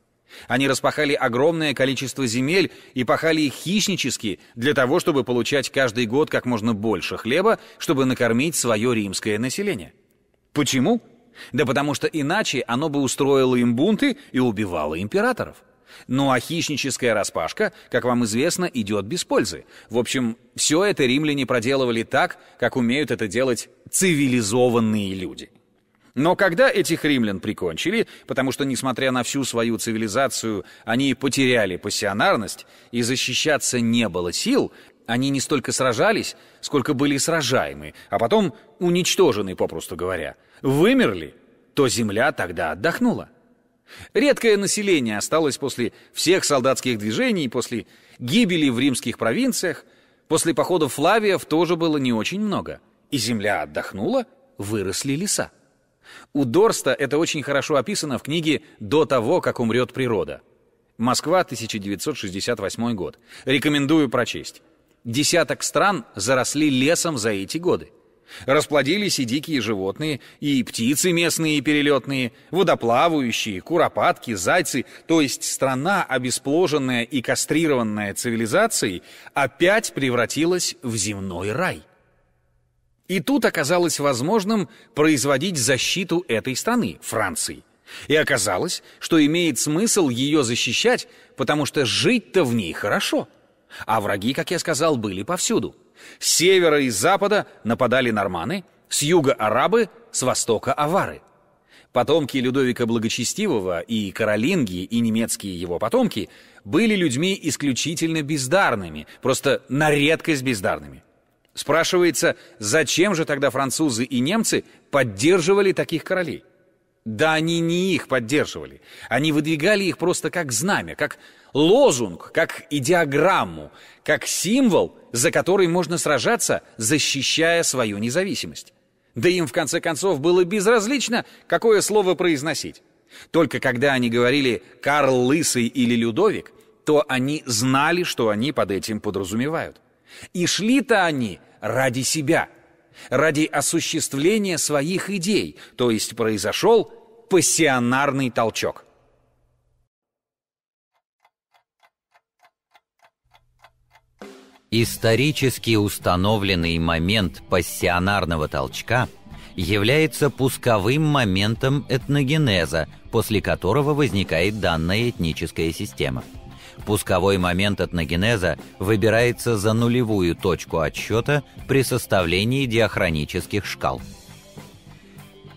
Они распахали огромное количество земель и пахали их хищнически для того, чтобы получать каждый год как можно больше хлеба, чтобы накормить свое римское население. Почему? Да потому что иначе оно бы устроило им бунты и убивало императоров. Ну а хищническая распашка, как вам известно, идет без пользы. В общем, все это римляне проделывали так, как умеют это делать цивилизованные люди. Но когда этих римлян прикончили, потому что, несмотря на всю свою цивилизацию, они потеряли пассионарность и защищаться не было сил, они не столько сражались, сколько были сражаемы, а потом уничтожены, попросту говоря, вымерли, то земля тогда отдохнула. Редкое население осталось после всех солдатских движений, после гибели в римских провинциях, после походов Флавиев тоже было не очень много. И земля отдохнула, выросли леса. У Дорста это очень хорошо описано в книге «До того, как умрет природа». Москва, 1968 год. Рекомендую прочесть. Десяток стран заросли лесом за эти годы. Расплодились и дикие животные, и птицы местные и перелетные, водоплавающие, куропатки, зайцы. То есть страна, обеспложенная и кастрированная цивилизацией, опять превратилась в земной рай. И тут оказалось возможным производить защиту этой страны, Франции. И оказалось, что имеет смысл ее защищать, потому что жить-то в ней хорошо. А враги, как я сказал, были повсюду. С севера и с запада нападали норманы, с юга арабы, с востока авары. Потомки Людовика Благочестивого и Каролинги, и немецкие его потомки были людьми исключительно бездарными, просто на редкость бездарными. Спрашивается, зачем же тогда французы и немцы поддерживали таких королей? Да они не их поддерживали. Они выдвигали их просто как знамя, как лозунг, как идеограмму, как символ, за который можно сражаться, защищая свою независимость. Да им, в конце концов, было безразлично, какое слово произносить. Только когда они говорили «Карл Лысый» или «Людовик», то они знали, что они под этим подразумевают. И шли-то они ради себя, ради осуществления своих идей, то есть произошел пассионарный толчок. Исторически установленный момент пассионарного толчка является пусковым моментом этногенеза, после которого возникает данная этническая система. Пусковой момент этногенеза выбирается за нулевую точку отсчета при составлении диахронических шкал.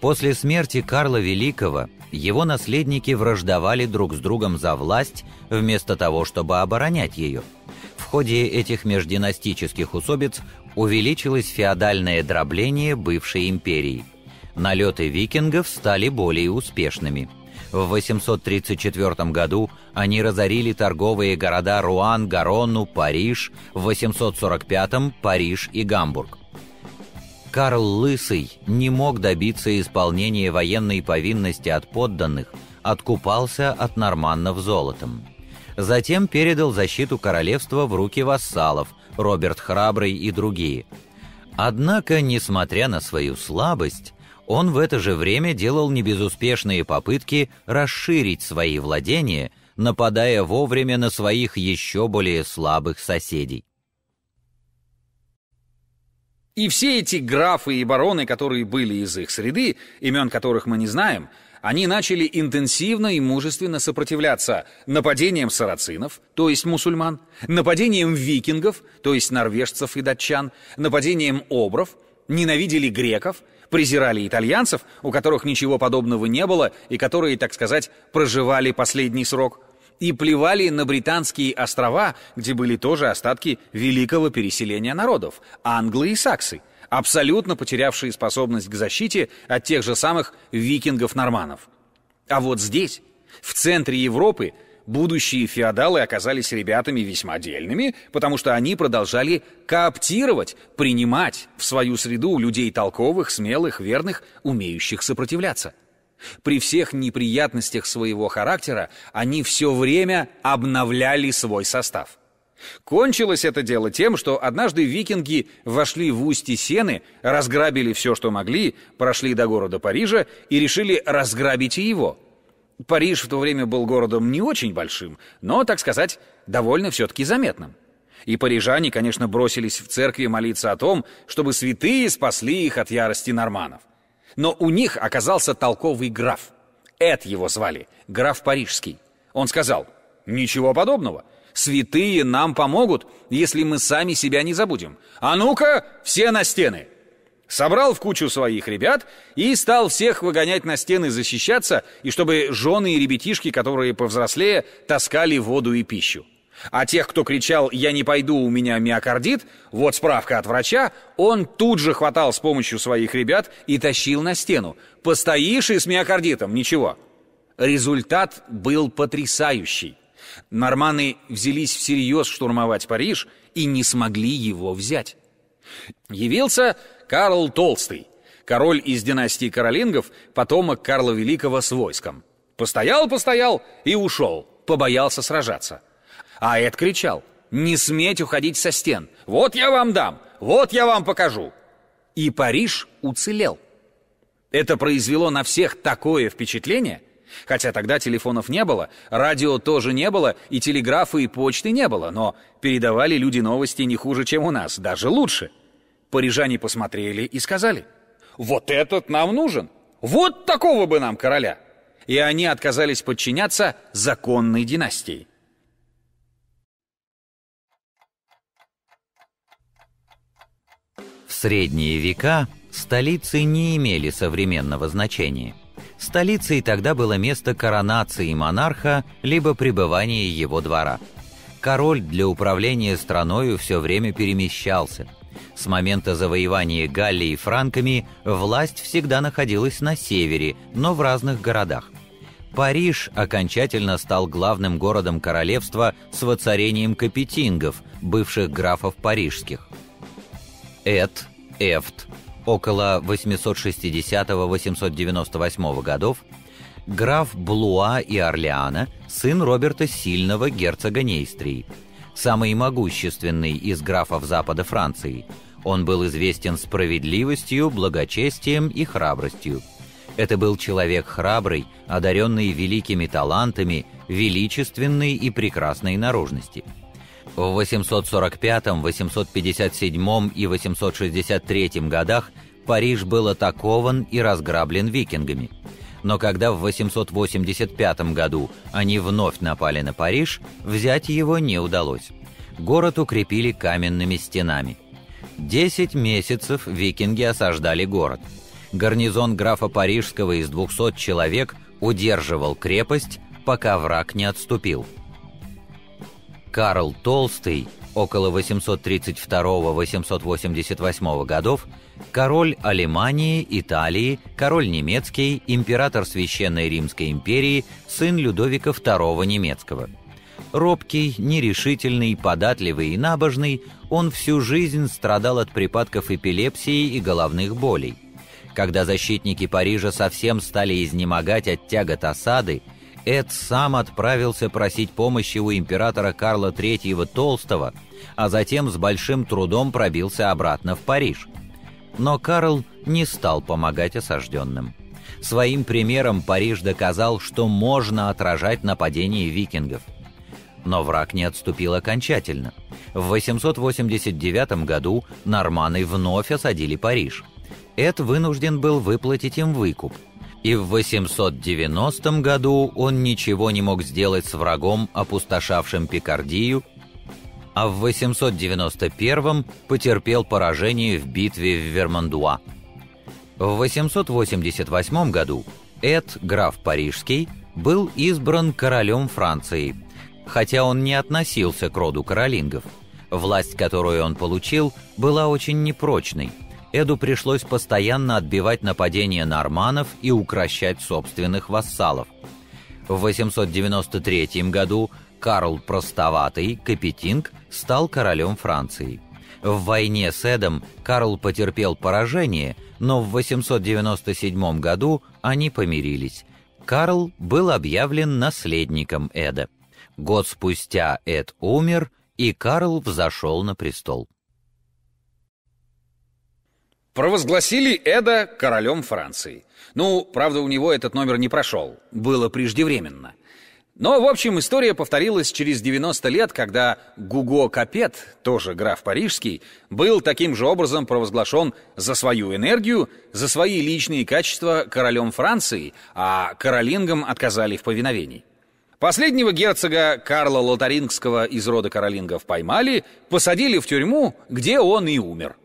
После смерти Карла Великого его наследники враждовали друг с другом за власть, вместо того, чтобы оборонять ее. В ходе этих междинастических усобиц увеличилось феодальное дробление бывшей империи. Налеты викингов стали более успешными. В 834 году они разорили торговые города Руан, Гаронну, Париж, в 845-м Париж и Гамбург. Карл Лысый не мог добиться исполнения военной повинности от подданных, откупался от норманнов золотом. Затем передал защиту королевства в руки вассалов, Роберт Храбрый и другие. Однако, несмотря на свою слабость, он в это же время делал небезуспешные попытки расширить свои владения, нападая вовремя на своих еще более слабых соседей. И все эти графы и бароны, которые были из их среды, имен которых мы не знаем, они начали интенсивно и мужественно сопротивляться нападениям сарацинов, то есть мусульман, нападениям викингов, то есть норвежцев и датчан, нападениям обров, ненавидели греков, презирали итальянцев, у которых ничего подобного не было и которые, так сказать, проживали последний срок, и плевали на британские острова, где были тоже остатки великого переселения народов, англы и саксы, абсолютно потерявшие способность к защите от тех же самых викингов-норманнов. А вот здесь, в центре Европы, будущие феодалы оказались ребятами весьма дельными, потому что они продолжали кооптировать, принимать в свою среду людей толковых, смелых, верных, умеющих сопротивляться. При всех неприятностях своего характера они все время обновляли свой состав. Кончилось это дело тем, что однажды викинги вошли в устье Сены, разграбили все, что могли, прошли до города Парижа и решили разграбить и его. Париж в то время был городом не очень большим, но, так сказать, довольно все-таки заметным. И парижане, конечно, бросились в церкви молиться о том, чтобы святые спасли их от ярости норманнов. Но у них оказался толковый граф. Эд его звали, граф Парижский. Он сказал: «Ничего подобного. Святые нам помогут, если мы сами себя не забудем. А ну-ка, все на стены!» Собрал в кучу своих ребят и стал всех выгонять на стены защищаться, и чтобы жены и ребятишки, которые повзрослее, таскали воду и пищу. А тех, кто кричал «я не пойду, у меня миокардит», вот справка от врача, он тут же хватал с помощью своих ребят и тащил на стену. Постоишь и с миокардитом, ничего. Результат был потрясающий. Норманы взялись всерьез штурмовать Париж и не смогли его взять. Явился Карл Толстый, король из династии каролингов, потомок Карла Великого с войском. Постоял и ушел, побоялся сражаться. А Эд кричал: «Не сметь уходить со стен! Вот я вам дам! Вот я вам покажу!» И Париж уцелел. Это произвело на всех такое впечатление, хотя тогда телефонов не было, радио тоже не было, и телеграфа и почты не было, но передавали люди новости не хуже, чем у нас, даже лучше. Парижане посмотрели и сказали: «Вот этот нам нужен! Вот такого бы нам короля!» И они отказались подчиняться законной династии. В средние века столицы не имели современного значения. Столицей тогда было место коронации монарха либо пребывания его двора. Король для управления страною все время перемещался. С момента завоевания Галлии франками власть всегда находилась на севере, но в разных городах. Париж окончательно стал главным городом королевства с воцарением капетингов, бывших графов парижских. Эфт, около 860-898 годов, граф Блуа и Орлеана, сын Роберта Сильного, герцога Нейстрии, самый могущественный из графов Запада Франции. Он был известен справедливостью, благочестием и храбростью. Это был человек храбрый, одаренный великими талантами, величественной и прекрасной наружности. В 845, 857 и 863 годах Париж был атакован и разграблен викингами. Но когда в 885 году они вновь напали на Париж, взять его не удалось. Город укрепили каменными стенами. 10 месяцев викинги осаждали город. Гарнизон графа Парижского из 200 человек удерживал крепость, пока враг не отступил. Карл Толстый, около 832-888 годов, король Алемании, Италии, король немецкий, император Священной Римской империи, сын Людовика II немецкого. Робкий, нерешительный, податливый и набожный, он всю жизнь страдал от припадков эпилепсии и головных болей. Когда защитники Парижа совсем стали изнемогать от тягот осады, Эд сам отправился просить помощи у императора Карла III Толстого, а затем с большим трудом пробился обратно в Париж. Но Карл не стал помогать осажденным. Своим примером Париж доказал, что можно отражать нападения викингов. Но враг не отступил окончательно. В 889 году норманы вновь осадили Париж. Эд вынужден был выплатить им выкуп. И в 890 году он ничего не мог сделать с врагом, опустошавшим Пикардию, а в 891 потерпел поражение в битве в Вермандуа. В 888 году Эд, граф Парижский, был избран королем Франции, хотя он не относился к роду каролингов. Власть, которую он получил, была очень непрочной. Эду пришлось постоянно отбивать нападения норманнов и укрощать собственных вассалов. В 893 году Карл Простоватый, Капетинг, стал королем Франции. В войне с Эдом Карл потерпел поражение, но в 897 году они помирились. Карл был объявлен наследником Эда. Год спустя Эд умер, и Карл взошел на престол. Провозгласили Эда королем Франции. Ну, правда, у него этот номер не прошел. Было преждевременно. Но, в общем, история повторилась через 90 лет, когда Гуго Капет, тоже граф парижский, был таким же образом провозглашен за свою энергию, за свои личные качества королем Франции, а каролингам отказали в повиновении. Последнего герцога Карла Лотарингского из рода каролингов поймали, посадили в тюрьму, где он и умер.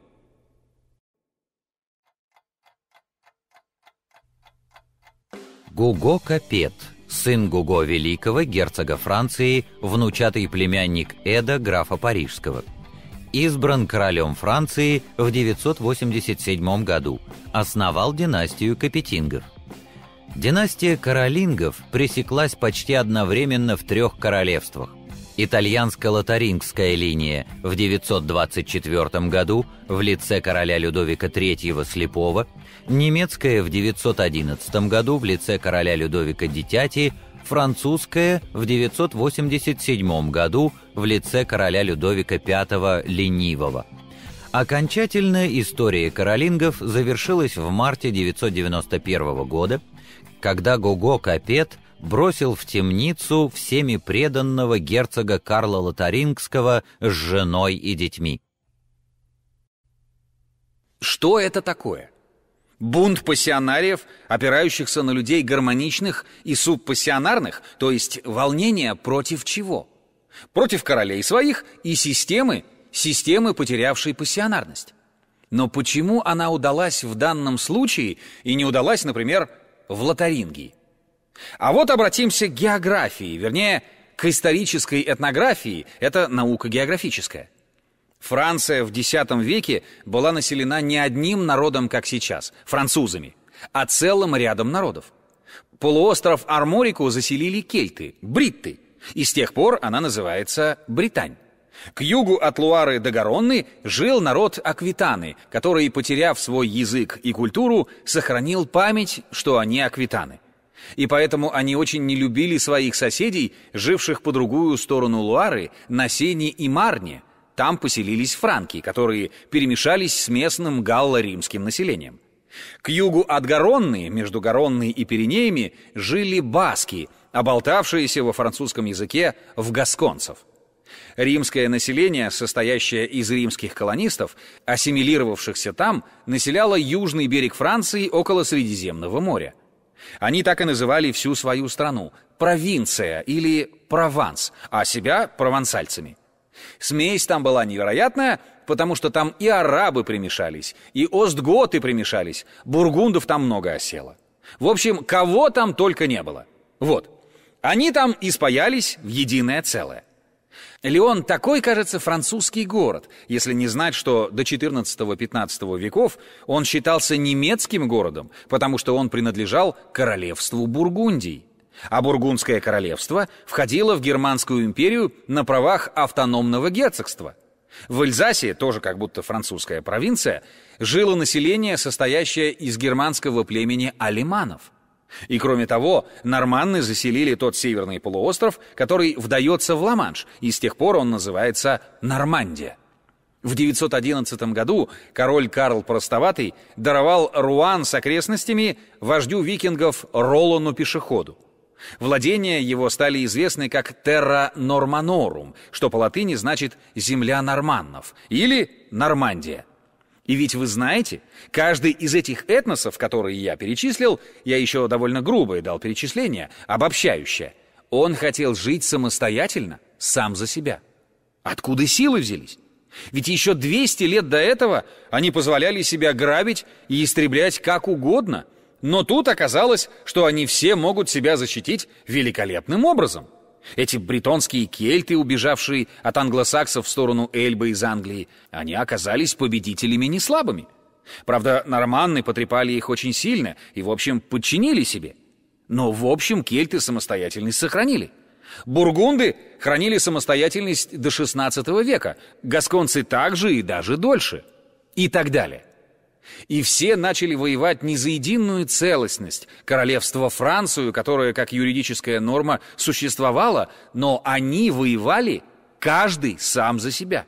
Гуго Капет, сын Гуго Великого, герцога Франции, внучатый племянник Эда, графа Парижского. Избран королем Франции в 987 году, основал династию Капетингов. Династия каролингов пресеклась почти одновременно в 3 королевствах. Итальянско-лотарингская линия в 924 году в лице короля Людовика III Слепого, немецкая в 911 году в лице короля Людовика Дитяти, французская в 987 году в лице короля Людовика V Ленивого. Окончательно история каролингов завершилась в марте 991 года, когда Гуго Капет бросил в темницу всеми преданного герцога Карла Лотарингского с женой и детьми. Что это такое? Бунт пассионариев, опирающихся на людей гармоничных и субпассионарных, то есть волнение против чего? Против королей своих и системы, потерявшей пассионарность. Но почему она удалась в данном случае и не удалась, например, в Лотарингии? А вот обратимся к географии, вернее, к исторической этнографии, это наука географическая. Франция в X веке была населена не одним народом, как сейчас, французами, а целым рядом народов. Полуостров Арморику заселили кельты, бритты, и с тех пор она называется Британь. К югу от Луары до Гаронны жил народ Аквитаны, который, потеряв свой язык и культуру, сохранил память, что они аквитаны. И поэтому они очень не любили своих соседей, живших по другую сторону Луары, на Сене и Марне. Там поселились франки, которые перемешались с местным галло-римским населением. К югу от Гаронны, между Гаронной и Пиренеями, жили баски, оболтавшиеся во французском языке в гасконцев. Римское население, состоящее из римских колонистов, ассимилировавшихся там, населяло южный берег Франции около Средиземного моря. Они так и называли всю свою страну – провинция или Прованс, а себя – провансальцами. Смесь там была невероятная, потому что там и арабы примешались, и остготы примешались, бургундов там много осело. В общем, кого там только не было. Вот, они там испаялись в единое целое. Лион такой, кажется, французский город, если не знать, что до XIV-XV веков он считался немецким городом, потому что он принадлежал королевству Бургундии. А Бургундское королевство входило в Германскую империю на правах автономного герцогства. В Эльзасе, тоже как будто французская провинция, жило население, состоящее из германского племени алеманов. И кроме того, норманны заселили тот северный полуостров, который вдается в Ла-Манш, и с тех пор он называется Нормандия. В 911 году король Карл Простоватый даровал Руан с окрестностями вождю викингов Ролану Пешеходу. Владения его стали известны как Terra Normanorum, что по латыни значит «земля норманнов» или «Нормандия». И ведь вы знаете, каждый из этих этносов, которые я перечислил, я еще довольно грубое дал перечисление, обобщающее, он хотел жить самостоятельно, сам за себя. Откуда силы взялись? Ведь еще 200 лет до этого они позволяли себя грабить и истреблять как угодно, но тут оказалось, что они все могут себя защитить великолепным образом. Эти бретонские кельты, убежавшие от англосаксов в сторону Эльбы из Англии, они оказались победителями не слабыми. Правда, норманны потрепали их очень сильно и, в общем, подчинили себе. Но, в общем, кельты самостоятельность сохранили. Бургунды хранили самостоятельность до XVI века, гасконцы также и даже дольше. И так далее. И все начали воевать не за единую целостность королевства Францию, которая как юридическая норма существовала, но они воевали каждый сам за себя.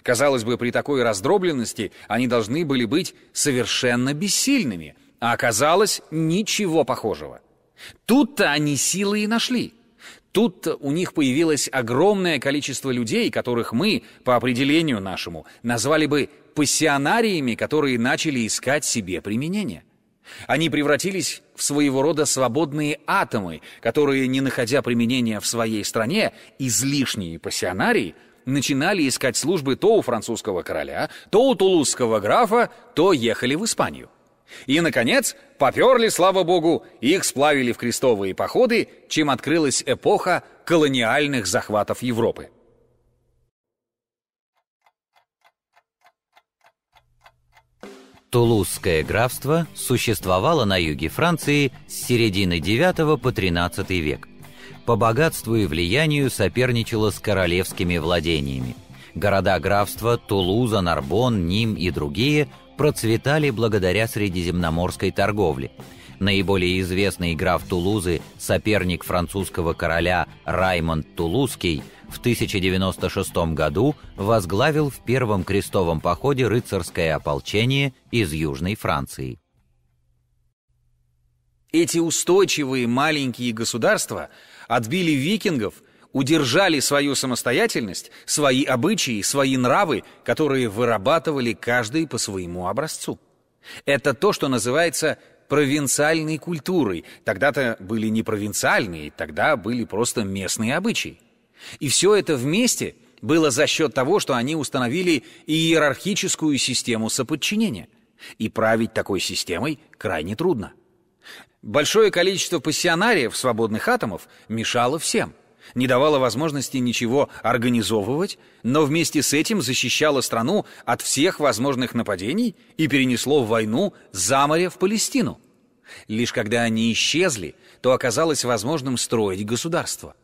Казалось бы, при такой раздробленности они должны были быть совершенно бессильными, а оказалось ничего похожего. Тут-то они силы и нашли. Тут у них появилось огромное количество людей, которых мы, по определению нашему, назвали бы пассионариями, которые начали искать себе применение. Они превратились в своего рода свободные атомы, которые, не находя применения в своей стране, излишние пассионарии начинали искать службы то у французского короля, то у тулузского графа, то ехали в Испанию. И, наконец, поперли, слава богу, их сплавили в крестовые походы, чем открылась эпоха колониальных захватов Европы. Тулузское графство существовало на юге Франции с середины IX по XIII век. По богатству и влиянию соперничало с королевскими владениями. Города графства Тулуза, Нарбон, Ним и другие процветали благодаря средиземноморской торговле. Наиболее известный граф Тулузы, соперник французского короля Раймонд Тулузский, в 1096 году возглавил в первом крестовом походе рыцарское ополчение из Южной Франции. Эти устойчивые маленькие государства отбили викингов, удержали свою самостоятельность, свои обычаи, свои нравы, которые вырабатывали каждый по своему образцу. Это то, что называется провинциальной культурой. Тогда-то были не провинциальные, тогда были просто местные обычаи. И все это вместе было за счет того, что они установили иерархическую систему соподчинения. И править такой системой крайне трудно. Большое количество пассионариев, свободных атомов, мешало всем. Не давало возможности ничего организовывать, но вместе с этим защищало страну от всех возможных нападений и перенесло войну за море в Палестину. Лишь когда они исчезли, то оказалось возможным строить государство.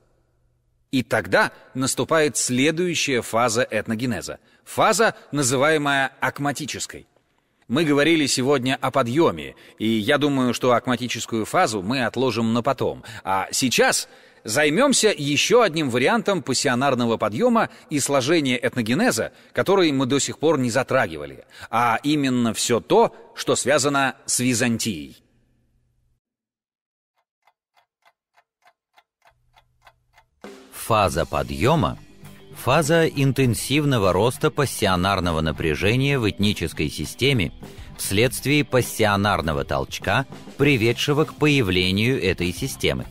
И тогда наступает следующая фаза этногенеза. Фаза, называемая акматической. Мы говорили сегодня о подъеме, и я думаю, что акматическую фазу мы отложим на потом. А сейчас займемся еще одним вариантом пассионарного подъема и сложения этногенеза, который мы до сих пор не затрагивали, а именно все то, что связано с Византией. Фаза подъема – фаза интенсивного роста пассионарного напряжения в этнической системе вследствие пассионарного толчка, приведшего к появлению этой системы.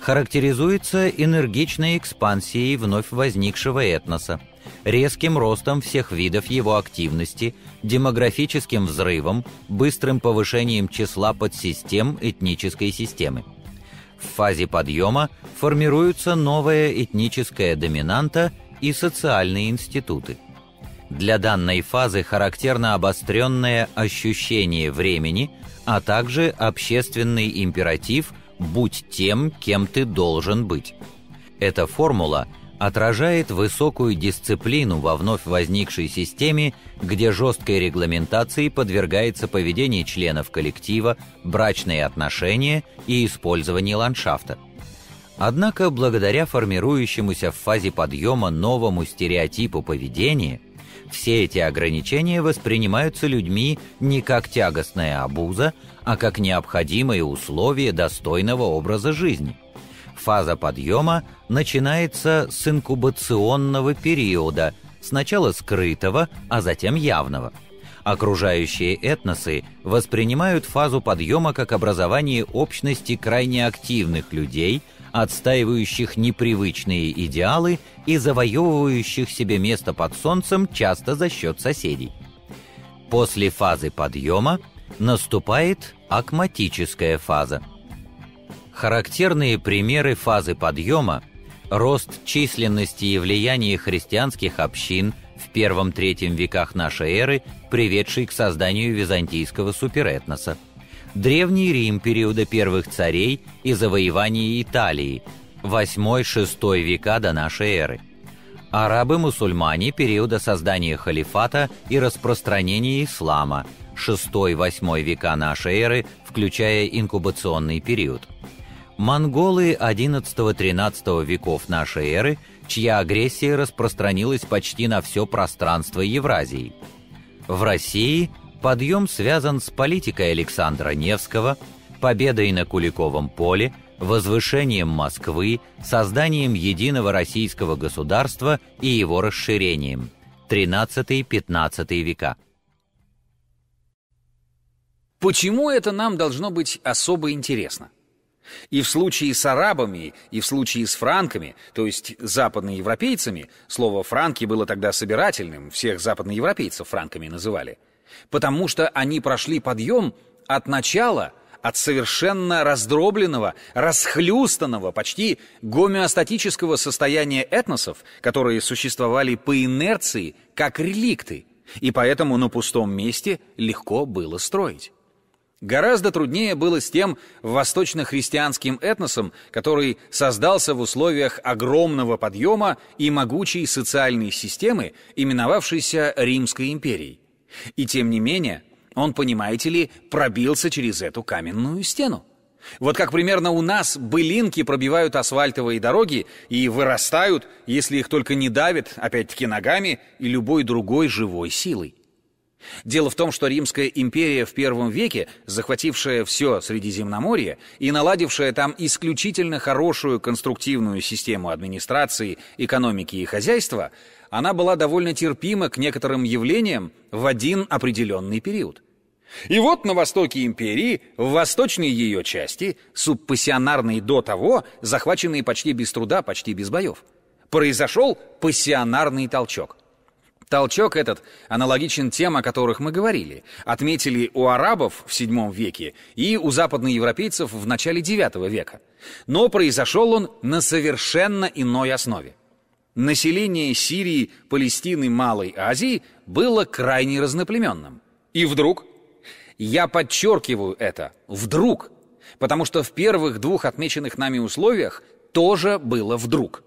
Характеризуется энергичной экспансией вновь возникшего этноса, резким ростом всех видов его активности, демографическим взрывом, быстрым повышением числа подсистем этнической системы. В фазе подъема формируется новая этническая доминанта и социальные институты. Для данной фазы характерно обостренное ощущение времени, а также общественный императив «будь тем, кем ты должен быть». Эта формула отражает высокую дисциплину во вновь возникшей системе, где жесткой регламентации подвергается поведение членов коллектива, брачные отношения и использование ландшафта. Однако, благодаря формирующемуся в фазе подъема новому стереотипу поведения, все эти ограничения воспринимаются людьми не как тягостная обуза, а как необходимые условия достойного образа жизни. Фаза подъема начинается с инкубационного периода, сначала скрытого, а затем явного. Окружающие этносы воспринимают фазу подъема как образование общности крайне активных людей, отстаивающих непривычные идеалы и завоевывающих себе место под солнцем часто за счет соседей. После фазы подъема наступает акматическая фаза. Характерные примеры фазы подъема Рост численности и влияния христианских общин в I-III веках нашей эры, приведший к созданию византийского суперэтноса. Древний Рим периода первых царей и завоевания Италии, VIII-VI века до нашей эры. Арабы-мусульмане периода создания халифата и распространения ислама, VI-VIII века нашей эры, включая инкубационный период. Монголы XI-XIII веков нашей эры, чья агрессия распространилась почти на все пространство Евразии. В России подъем связан с политикой Александра Невского, победой на Куликовом поле, возвышением Москвы, созданием единого российского государства и его расширением. XIII-XV века. Почему это нам должно быть особо интересно? И в случае с арабами, и в случае с франками, то есть западноевропейцами, слово «франки» было тогда собирательным, всех западноевропейцев франками называли, потому что они прошли подъем от начала, от совершенно раздробленного, расхлюстанного, почти гомеостатического состояния этносов, которые существовали по инерции, как реликты, и поэтому на пустом месте легко было строить. Гораздо труднее было с тем восточно-христианским этносом, который создался в условиях огромного подъема и могучей социальной системы, именовавшейся Римской империей. И тем не менее, он, понимаете ли, пробился через эту каменную стену. Вот как примерно у нас былинки пробивают асфальтовые дороги и вырастают, если их только не давят, опять-таки ногами и любой другой живой силой. Дело в том, что Римская империя в I веке, захватившая все Средиземноморье и наладившая там исключительно хорошую конструктивную систему администрации, экономики и хозяйства, она была довольно терпима к некоторым явлениям в один определенный период. И вот на востоке империи, в восточной ее части, субпассионарной до того, захваченной почти без труда, почти без боев, произошел пассионарный толчок. Толчок этот аналогичен тем, о которых мы говорили, отметили у арабов в VII веке и у западноевропейцев в начале IX века. Но произошел он на совершенно иной основе. Население Сирии, Палестины, Малой Азии было крайне разноплеменным. И вдруг, я подчеркиваю это, вдруг, потому что в первых двух отмеченных нами условиях тоже было вдруг.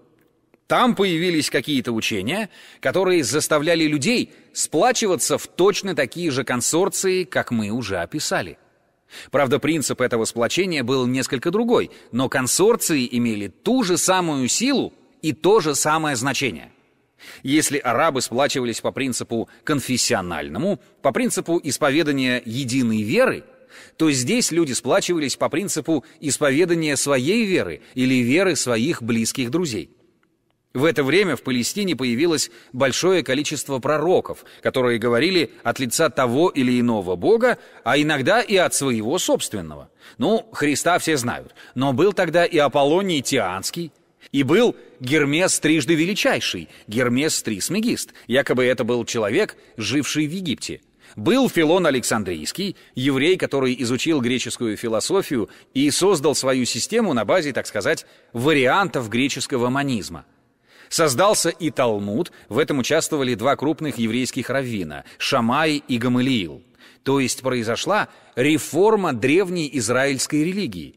Там появились какие-то учения, которые заставляли людей сплачиваться в точно такие же консорции, как мы уже описали. Правда, принцип этого сплочения был несколько другой, но консорции имели ту же самую силу и то же самое значение. Если арабы сплачивались по принципу конфессиональному, по принципу исповедания единой веры, то здесь люди сплачивались по принципу исповедания своей веры или веры своих близких друзей. В это время в Палестине появилось большое количество пророков, которые говорили от лица того или иного бога, а иногда и от своего собственного. Ну, Христа все знают, но был тогда и Аполлоний Тианский, и был Гермес трижды величайший, Гермес Трисмегист, якобы это был человек, живший в Египте. Был Филон Александрийский, еврей, который изучил греческую философию и создал свою систему на базе, так сказать, вариантов греческого монизма. Создался и Талмуд, в этом участвовали два крупных еврейских раввина – Шамай и Гамалиил. То есть произошла реформа древней израильской религии.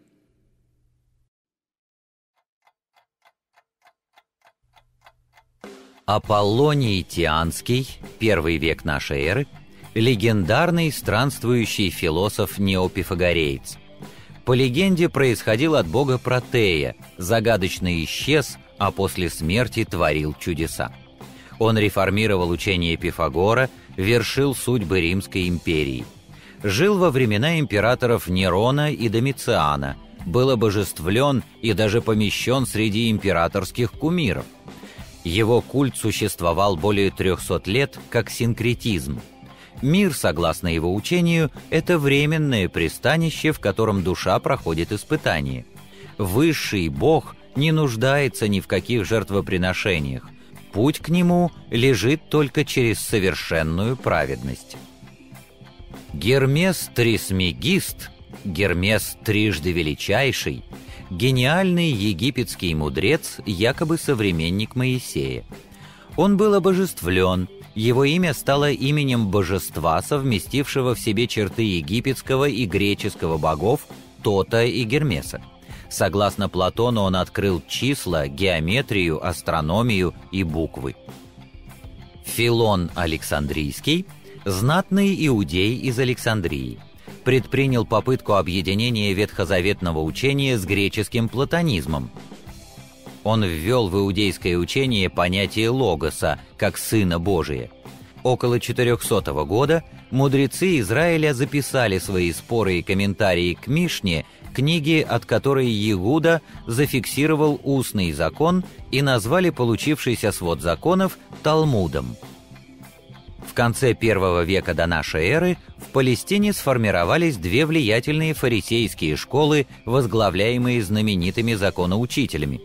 Аполлоний Тианский, I век нашей эры, легендарный странствующий философ-неопифагореец. По легенде, происходил от бога Протея, загадочно исчез, а после смерти творил чудеса. Он реформировал учение Пифагора, вершил судьбы Римской империи. Жил во времена императоров Нерона и Домициана, был обожествлен и даже помещен среди императорских кумиров. Его культ существовал более 300 лет как синкретизм. Мир, согласно его учению, это временное пристанище, в котором душа проходит испытание. Высший Бог не нуждается ни в каких жертвоприношениях. Путь к нему лежит только через совершенную праведность. Гермес Трисмегист, Гермес трижды величайший, гениальный египетский мудрец, якобы современник Моисея. Он был обожествлен, его имя стало именем божества, совместившего в себе черты египетского и греческого богов Тота и Гермеса. Согласно Платону, он открыл числа, геометрию, астрономию и буквы. Филон Александрийский – знатный иудей из Александрии. Предпринял попытку объединения ветхозаветного учения с греческим платонизмом. Он ввел в иудейское учение понятие логоса, как Сына Божия. Около 400 года мудрецы Израиля записали свои споры и комментарии к Мишне, книге, от которой Иуда зафиксировал устный закон, и назвали получившийся свод законов Талмудом. В конце I века до нашей эры в Палестине сформировались две влиятельные фарисейские школы, возглавляемые знаменитыми законоучителями.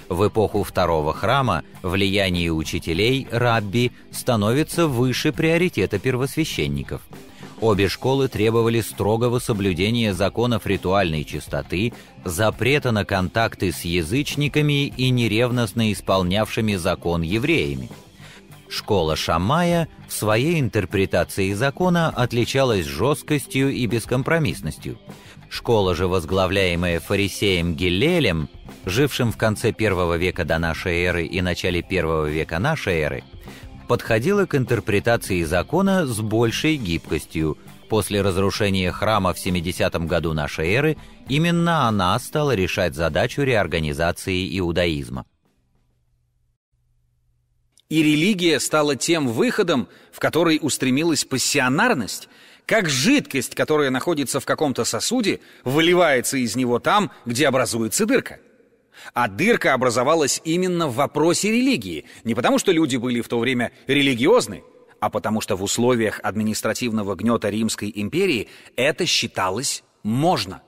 В эпоху Второго храма влияние учителей, рабби, становится выше приоритета первосвященников. Обе школы требовали строгого соблюдения законов ритуальной чистоты, запрета на контакты с язычниками и неревностно исполнявшими закон евреями. Школа Шаммая в своей интерпретации закона отличалась жесткостью и бескомпромиссностью. Школа же, возглавляемая фарисеем Гиллелем, жившим в конце I века до нашей эры и начале I века нашей эры, подходила к интерпретации закона с большей гибкостью. После разрушения храма в 70 году нашей эры именно она стала решать задачу реорганизации иудаизма. И религия стала тем выходом, в который устремилась пассионарность, как жидкость, которая находится в каком-то сосуде, выливается из него там, где образуется дырка. А дырка образовалась именно в вопросе религии, не потому что люди были в то время религиозны, а потому что в условиях административного гнета Римской империи это считалось можно.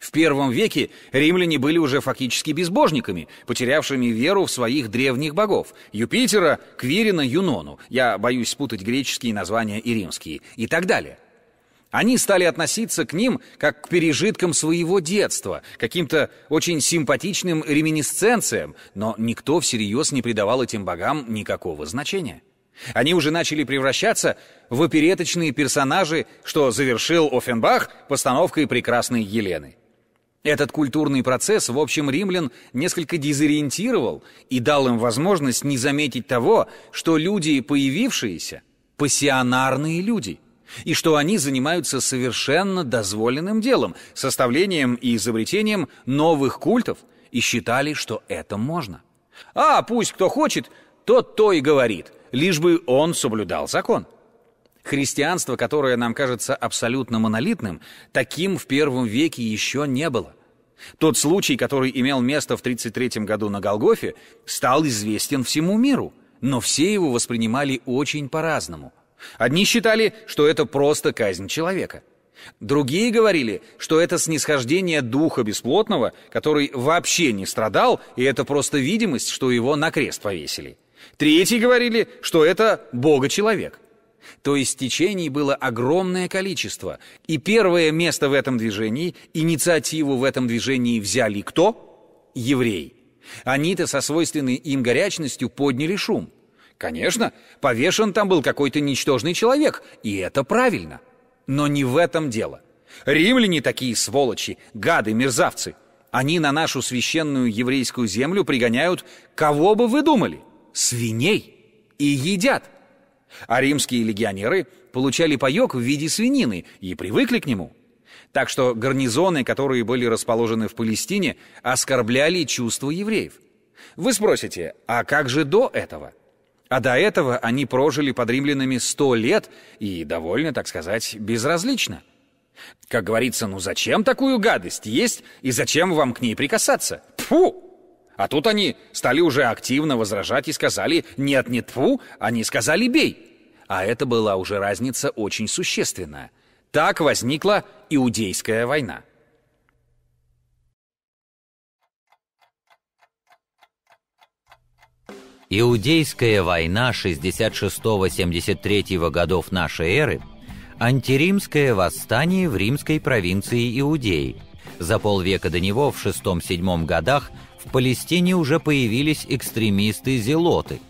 В I веке римляне были уже фактически безбожниками, потерявшими веру в своих древних богов – Юпитера, Квирина, Юнону, я боюсь спутать греческие названия и римские, и так далее. Они стали относиться к ним как к пережиткам своего детства, каким-то очень симпатичным реминисценциям, но никто всерьез не придавал этим богам никакого значения. Они уже начали превращаться в опереточные персонажи, что завершил Оффенбах постановкой «Прекрасной Елены». Этот культурный процесс, в общем, римлян несколько дезориентировал и дал им возможность не заметить того, что люди, появившиеся, пассионарные люди, и что они занимаются совершенно дозволенным делом, составлением и изобретением новых культов, и считали, что это можно. А пусть кто хочет, тот то и говорит, лишь бы он соблюдал закон. Христианство, которое нам кажется абсолютно монолитным, таким в I веке еще не было. Тот случай, который имел место в 33 году на Голгофе, стал известен всему миру, но все его воспринимали очень по-разному. Одни считали, что это просто казнь человека. Другие говорили, что это снисхождение духа бесплотного, который вообще не страдал, и это просто видимость, что его на крест повесили. Третьи говорили, что это Бога-человек. То есть течений было огромное количество. И первое место в этом движении, инициативу в этом движении взяли кто? Евреи. Они-то со свойственной им горячностью подняли шум. Конечно, повешен там был какой-то ничтожный человек, и это правильно. Но не в этом дело. Римляне такие сволочи, гады, мерзавцы. Они на нашу священную еврейскую землю пригоняют, кого бы вы думали? Свиней. И едят. А римские легионеры получали паёк в виде свинины и привыкли к нему. Так что гарнизоны, которые были расположены в Палестине, оскорбляли чувства евреев. Вы спросите, а как же до этого? А до этого они прожили под римлянами 100 лет и довольно, так сказать, безразлично. Как говорится, ну зачем такую гадость есть и зачем вам к ней прикасаться? Тьфу! А тут они стали уже активно возражать и сказали «нет, не тьфу», они сказали «бей». А это была уже разница очень существенная. Так возникла Иудейская война. Иудейская война 66-73 годов нашей эры – антиримское восстание в римской провинции Иудеи, За полвека до него, в VI-VII годах, в Палестине уже появились экстремисты-зелоты,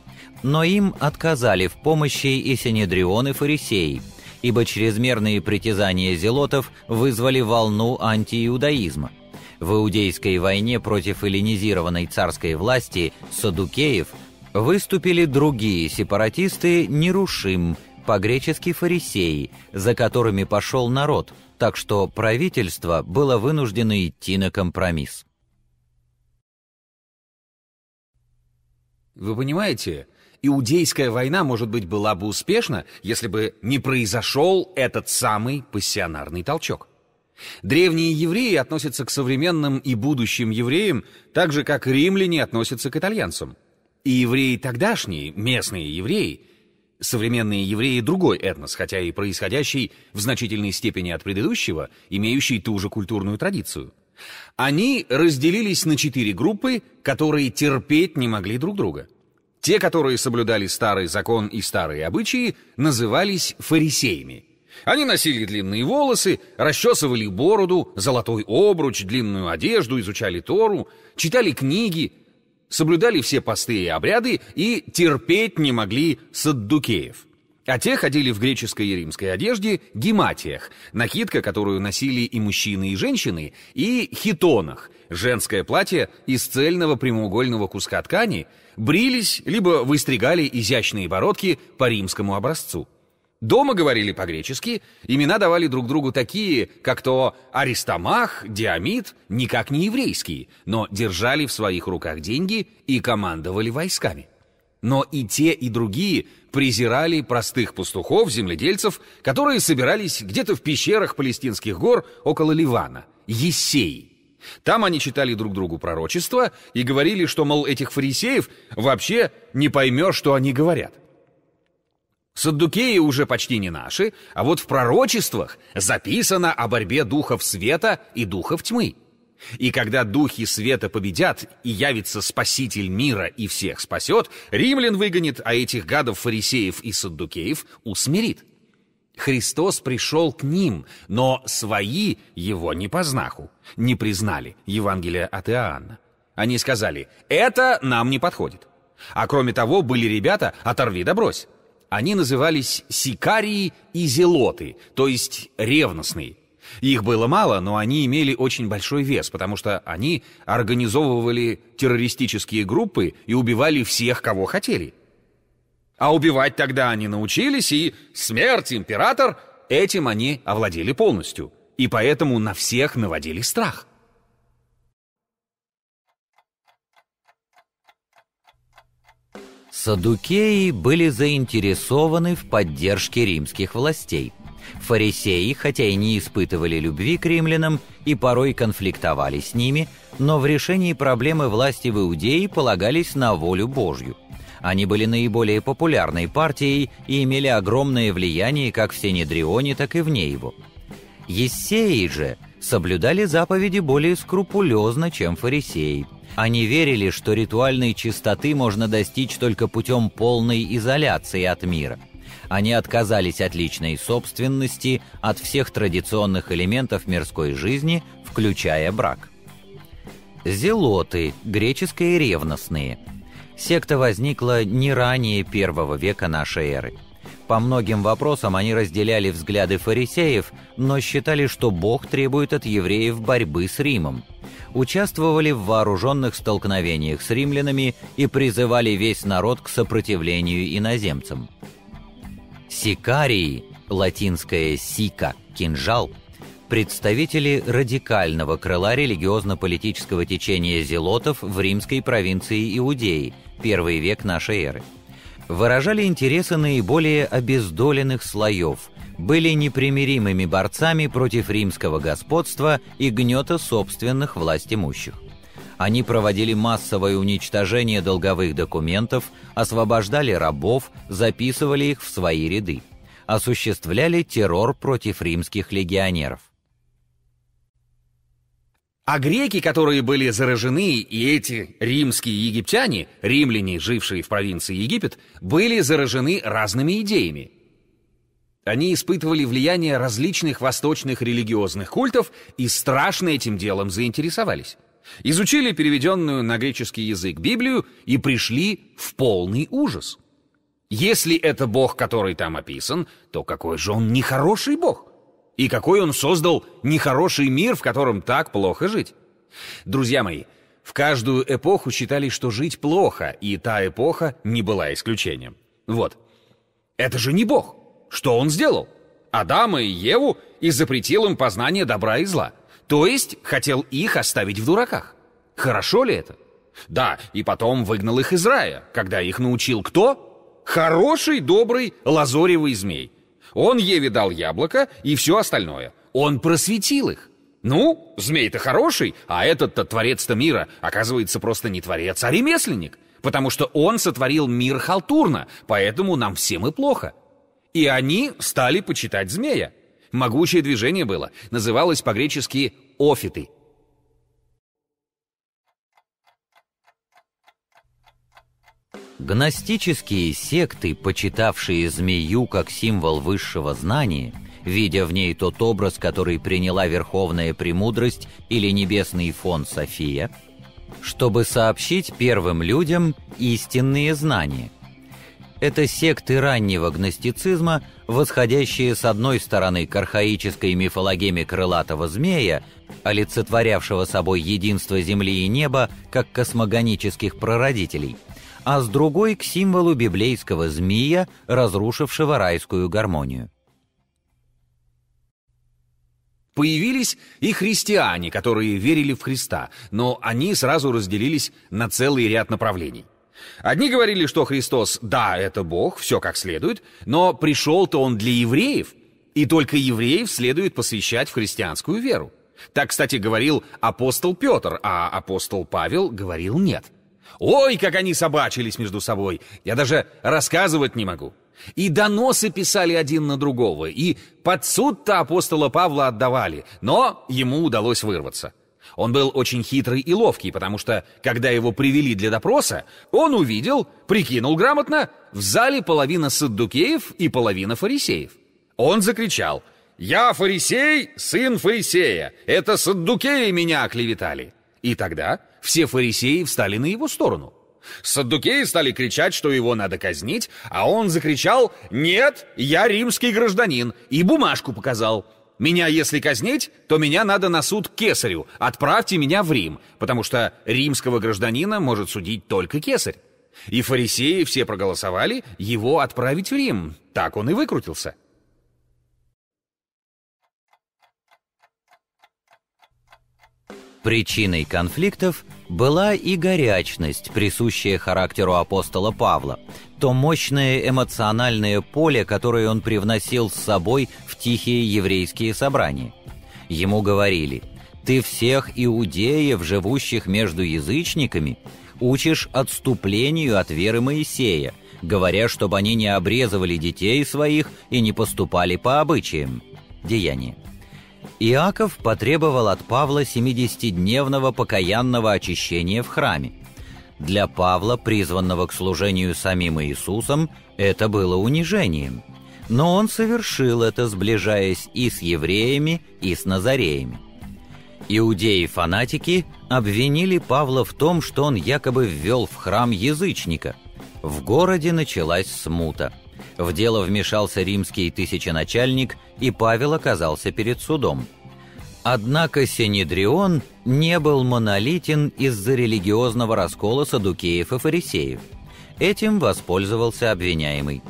но им отказали в помощи и синедрион, и фарисеи, ибо чрезмерные притязания зелотов вызвали волну антииудаизма. В Иудейской войне против эллинизированной царской власти саддукеев выступили другие сепаратисты нерушим, по-гречески фарисеи, за которыми пошел народ, так что правительство было вынуждено идти на компромисс. Вы понимаете, Иудейская война, может быть, была бы успешна, если бы не произошел этот самый пассионарный толчок. Древние евреи относятся к современным и будущим евреям так же, как римляне относятся к итальянцам. И евреи тогдашние, местные евреи, современные евреи — другой этнос, хотя и происходящий в значительной степени от предыдущего, имеющий ту же культурную традицию. Они разделились на 4 группы, которые терпеть не могли друг друга. Те, которые соблюдали старый закон и старые обычаи, назывались фарисеями. Они носили длинные волосы, расчесывали бороду, золотой обруч, длинную одежду, изучали Тору, читали книги, соблюдали все посты и обряды и терпеть не могли саддукеев. А те ходили в греческой и римской одежде гематиях, накидка, которую носили и мужчины, и женщины, и хитонах, женское платье из цельного прямоугольного куска ткани, брились, либо выстригали изящные бородки по римскому образцу. Дома говорили по-гречески, имена давали друг другу такие, как то Аристомах, Диамид, никак не еврейские, но держали в своих руках деньги и командовали войсками. Но и те, и другие презирали простых пастухов, земледельцев, которые собирались где-то в пещерах палестинских гор около Ливана, Ессеи. Там они читали друг другу пророчества и говорили, что, мол, этих фарисеев вообще не поймешь, что они говорят. Саддукеи уже почти не наши, а вот в пророчествах записано о борьбе духов света и духов тьмы. И когда духи света победят, и явится Спаситель мира и всех спасет, римлян выгонит, а этих гадов фарисеев и саддукеев усмирит. Христос пришел к ним, но свои его не по знаку, не признали. Евангелие от Иоанна. Они сказали: «Это нам не подходит». А кроме того, были ребята «оторви да брось». Они назывались сикарии и зелоты, то есть ревностные. Их было мало, но они имели очень большой вес, потому что они организовывали террористические группы и убивали всех, кого хотели. А убивать тогда они научились, и смерть, император, этим они овладели полностью. И поэтому на всех наводили страх. Саддукеи были заинтересованы в поддержке римских властей. Фарисеи, хотя и не испытывали любви к римлянам и порой конфликтовали с ними, но в решении проблемы власти в Иудее полагались на волю Божью. Они были наиболее популярной партией и имели огромное влияние как в Синедрионе, так и вне его. Ессеи же соблюдали заповеди более скрупулезно, чем фарисеи. Они верили, что ритуальной чистоты можно достичь только путем полной изоляции от мира. Они отказались от личной собственности, от всех традиционных элементов мирской жизни, включая брак. Зелоты, греческие ревностные. Секта возникла не ранее I века нашей эры. По многим вопросам они разделяли взгляды фарисеев, но считали, что Бог требует от евреев борьбы с Римом. Участвовали в вооруженных столкновениях с римлянами и призывали весь народ к сопротивлению иноземцам. Сикарии, латинское «сика» – кинжал, представители радикального крыла религиозно-политического течения зелотов в римской провинции Иудеи, I век нашей эры. Выражали интересы наиболее обездоленных слоев, были непримиримыми борцами против римского господства и гнета собственных властимущих. Они проводили массовое уничтожение долговых документов, освобождали рабов, записывали их в свои ряды, осуществляли террор против римских легионеров. А греки, которые были заражены, и эти римские египтяне, римляне, жившие в провинции Египет, были заражены разными идеями. Они испытывали влияние различных восточных религиозных культов и страшно этим делом заинтересовались. Изучили переведенную на греческий язык Библию и пришли в полный ужас. Если это Бог, который там описан, то какой же он нехороший Бог? И какой он создал нехороший мир, в котором так плохо жить? Друзья мои, в каждую эпоху считали, что жить плохо, и та эпоха не была исключением. Вот. Это же не Бог. Что он сделал? Адама и Еву и запретил им познание добра и зла. То есть хотел их оставить в дураках. Хорошо ли это? Да, и потом выгнал их из рая, когда их научил кто? Хороший, добрый, лазоревый змей. Он Еве дал яблоко и все остальное. Он просветил их. Ну, змей-то хороший, а этот-то творец-то мира, оказывается, просто не творец, а ремесленник. Потому что он сотворил мир халтурно, поэтому нам всем и плохо. И они стали почитать змея. Могучее движение было, называлось по-гречески «офиты». Гностические секты, почитавшие змею как символ высшего знания, видя в ней тот образ, который приняла Верховная Премудрость или Небесный Фон София, чтобы сообщить первым людям истинные знания. Это секты раннего гностицизма, восходящие с одной стороны к архаической мифологеме крылатого змея, олицетворявшего собой единство земли и неба как космогонических прародителей, а с другой к символу библейского змея, разрушившего райскую гармонию. Появились и христиане, которые верили в Христа, но они сразу разделились на целый ряд направлений. Одни говорили, что Христос, да, это Бог, все как следует, но пришел-то Он для евреев, и только евреев следует посвящать в христианскую веру. Так, кстати, говорил апостол Петр, а апостол Павел говорил нет. Ой, как они собачились между собой, я даже рассказывать не могу. И доносы писали один на другого, и под суд-то апостола Павла отдавали, но ему удалось вырваться. Он был очень хитрый и ловкий, потому что, когда его привели для допроса, он увидел, прикинул грамотно, в зале половина саддукеев и половина фарисеев. Он закричал: «Я фарисей, сын фарисея! Это саддукеи меня оклеветали!» И тогда все фарисеи встали на его сторону. Саддукеи стали кричать, что его надо казнить, а он закричал: «Нет, я римский гражданин!» и бумажку показал. «Меня если казнить, то меня надо на суд к кесарю, отправьте меня в Рим, потому что римского гражданина может судить только кесарь». И фарисеи все проголосовали его отправить в Рим, так он и выкрутился. Причиной конфликтов была и горячность, присущая характеру апостола Павла, то мощное эмоциональное поле, которое он привносил с собой в тихие еврейские собрания. Ему говорили: «Ты всех иудеев, живущих между язычниками, учишь отступлению от веры Моисея, говоря, чтобы они не обрезывали детей своих и не поступали по обычаям». Деяния. Иаков потребовал от Павла 70-дневного покаянного очищения в храме. Для Павла, призванного к служению самим Иисусом, это было унижением. Но он совершил это, сближаясь и с евреями, и с назареями. Иудеи-фанатики обвинили Павла в том, что он якобы ввел в храм язычника. В городе началась смута. В дело вмешался римский тысяченачальник, и Павел оказался перед судом. Однако Синедрион не был монолитен из-за религиозного раскола саддукеев и фарисеев. Этим воспользовался обвиняемый.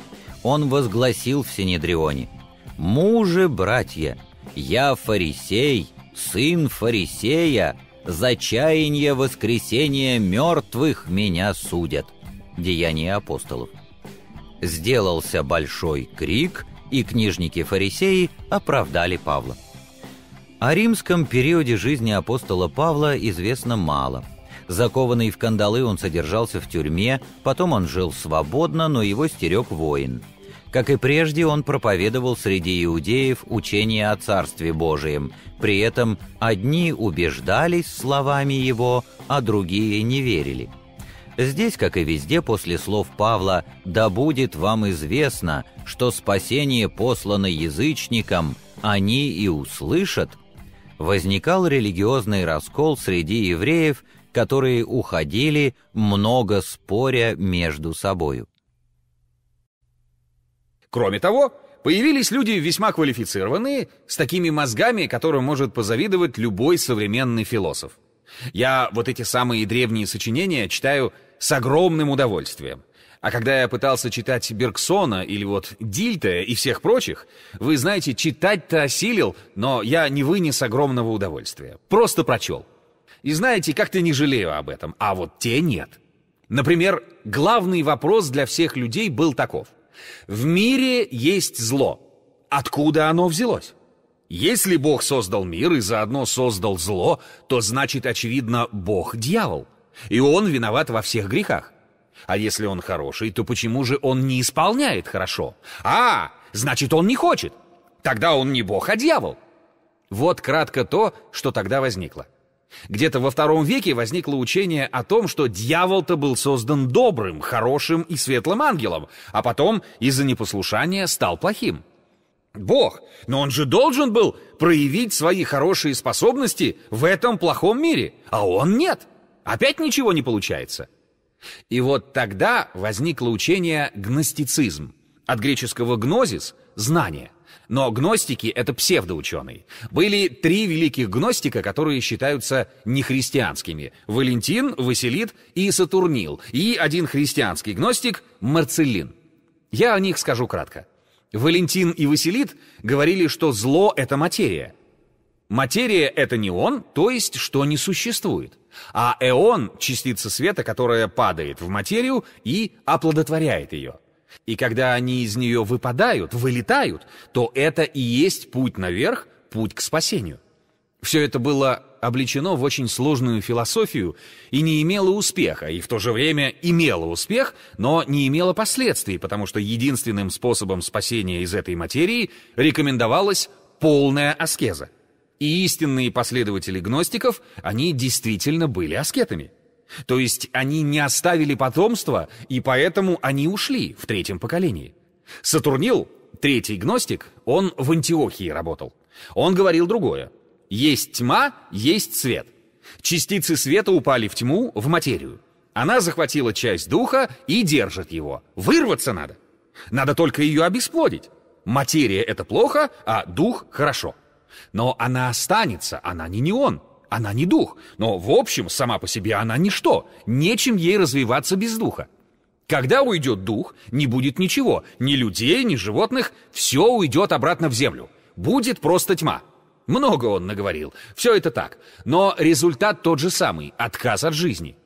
Он возгласил в Синедрионе: «Мужи, братья, я фарисей, сын фарисея, за чаяние воскресения мертвых меня судят». Деяния апостолов. Сделался большой крик, и книжники-фарисеи оправдали Павла. О римском периоде жизни апостола Павла известно мало. Закованный в кандалы, он содержался в тюрьме, потом он жил свободно, но его стерег воин. Как и прежде, он проповедовал среди иудеев учение о Царстве Божием, при этом одни убеждались словами его, а другие не верили. Здесь, как и везде, после слов Павла «Да будет вам известно, что спасение послано язычникам, они и услышат», возникал религиозный раскол среди евреев, которые уходили, много споря между собою. Кроме того, появились люди весьма квалифицированные, с такими мозгами, которым может позавидовать любой современный философ. Я вот эти самые древние сочинения читаю с огромным удовольствием. А когда я пытался читать Бергсона или вот Дильта и всех прочих, вы знаете, читать-то осилил, но я не вынес огромного удовольствия. Просто прочел. И знаете, как-то не жалею об этом, а вот те нет. Например, главный вопрос для всех людей был таков. В мире есть зло. Откуда оно взялось? Если Бог создал мир и заодно создал зло, то значит, очевидно, Бог — дьявол. И он виноват во всех грехах. А если он хороший, то почему же он не исполняет хорошо? Значит, он не хочет. Тогда он не Бог, а дьявол. Вот кратко то, что тогда возникло. Где-то во II веке возникло учение о том, что дьявол-то был создан добрым, хорошим и светлым ангелом, а потом из-за непослушания стал плохим. Бог, но он же должен был проявить свои хорошие способности в этом плохом мире, а он нет. Опять ничего не получается. И вот тогда возникло учение гностицизм. От греческого «гнозис» — знание. Но гностики — это псевдоученые. Были 3 великих гностика, которые считаются нехристианскими: Валентин, Василит и Сатурнил, и один христианский гностик — Марцеллин. Я о них скажу кратко. Валентин и Василит говорили, что зло — это материя. Материя — это неон, то есть что не существует. А эон — частица света, которая падает в материю и оплодотворяет ее. И когда они из нее выпадают, вылетают, то это и есть путь наверх, путь к спасению. Все это было облечено в очень сложную философию и не имело успеха, и в то же время имело успех, но не имело последствий, потому что единственным способом спасения из этой материи рекомендовалась полная аскеза. И истинные последователи гностиков, они действительно были аскетами. То есть они не оставили потомства, и поэтому они ушли в 3-м поколении. Сатурнил, 3-й гностик, он в Антиохии работал. Он говорил другое. Есть тьма, есть свет. Частицы света упали в тьму, в материю. Она захватила часть духа и держит его. Вырваться надо. Надо только ее обесплодить. Материя — это плохо, а дух — хорошо. Но она останется, она не неон, она не дух. Но, в общем, сама по себе она ничто. Нечем ей развиваться без духа. Когда уйдет дух, не будет ничего. Ни людей, ни животных. Все уйдет обратно в землю. Будет просто тьма. Много он наговорил. Все это так. Но результат тот же самый. Отказ от жизни.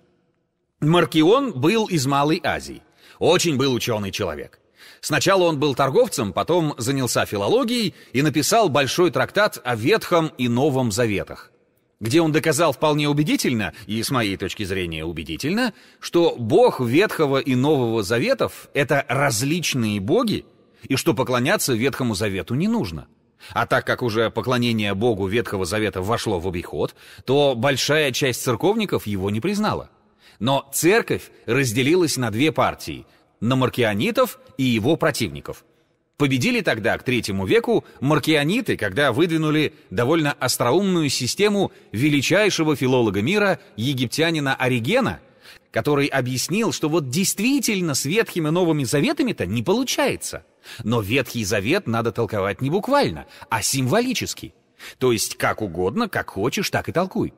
Маркион был из Малой Азии. Очень был ученый человек. Сначала он был торговцем, потом занялся филологией и написал большой трактат о Ветхом и Новом Заветах, где он доказал вполне убедительно, и с моей точки зрения убедительно, что Бог Ветхого и Нового Заветов — это различные боги, и что поклоняться Ветхому Завету не нужно. А так как уже поклонение Богу Ветхого Завета вошло в обиход, то большая часть церковников его не признала. Но церковь разделилась на 2 партии — на маркионитов и его противников. Победили тогда, к III веку, маркиониты, когда выдвинули довольно остроумную систему величайшего филолога мира, египтянина Оригена, который объяснил, что вот действительно с Ветхими и Новыми Заветами-то не получается. Но Ветхий Завет надо толковать не буквально, а символически. То есть как угодно, как хочешь, так и толкуй.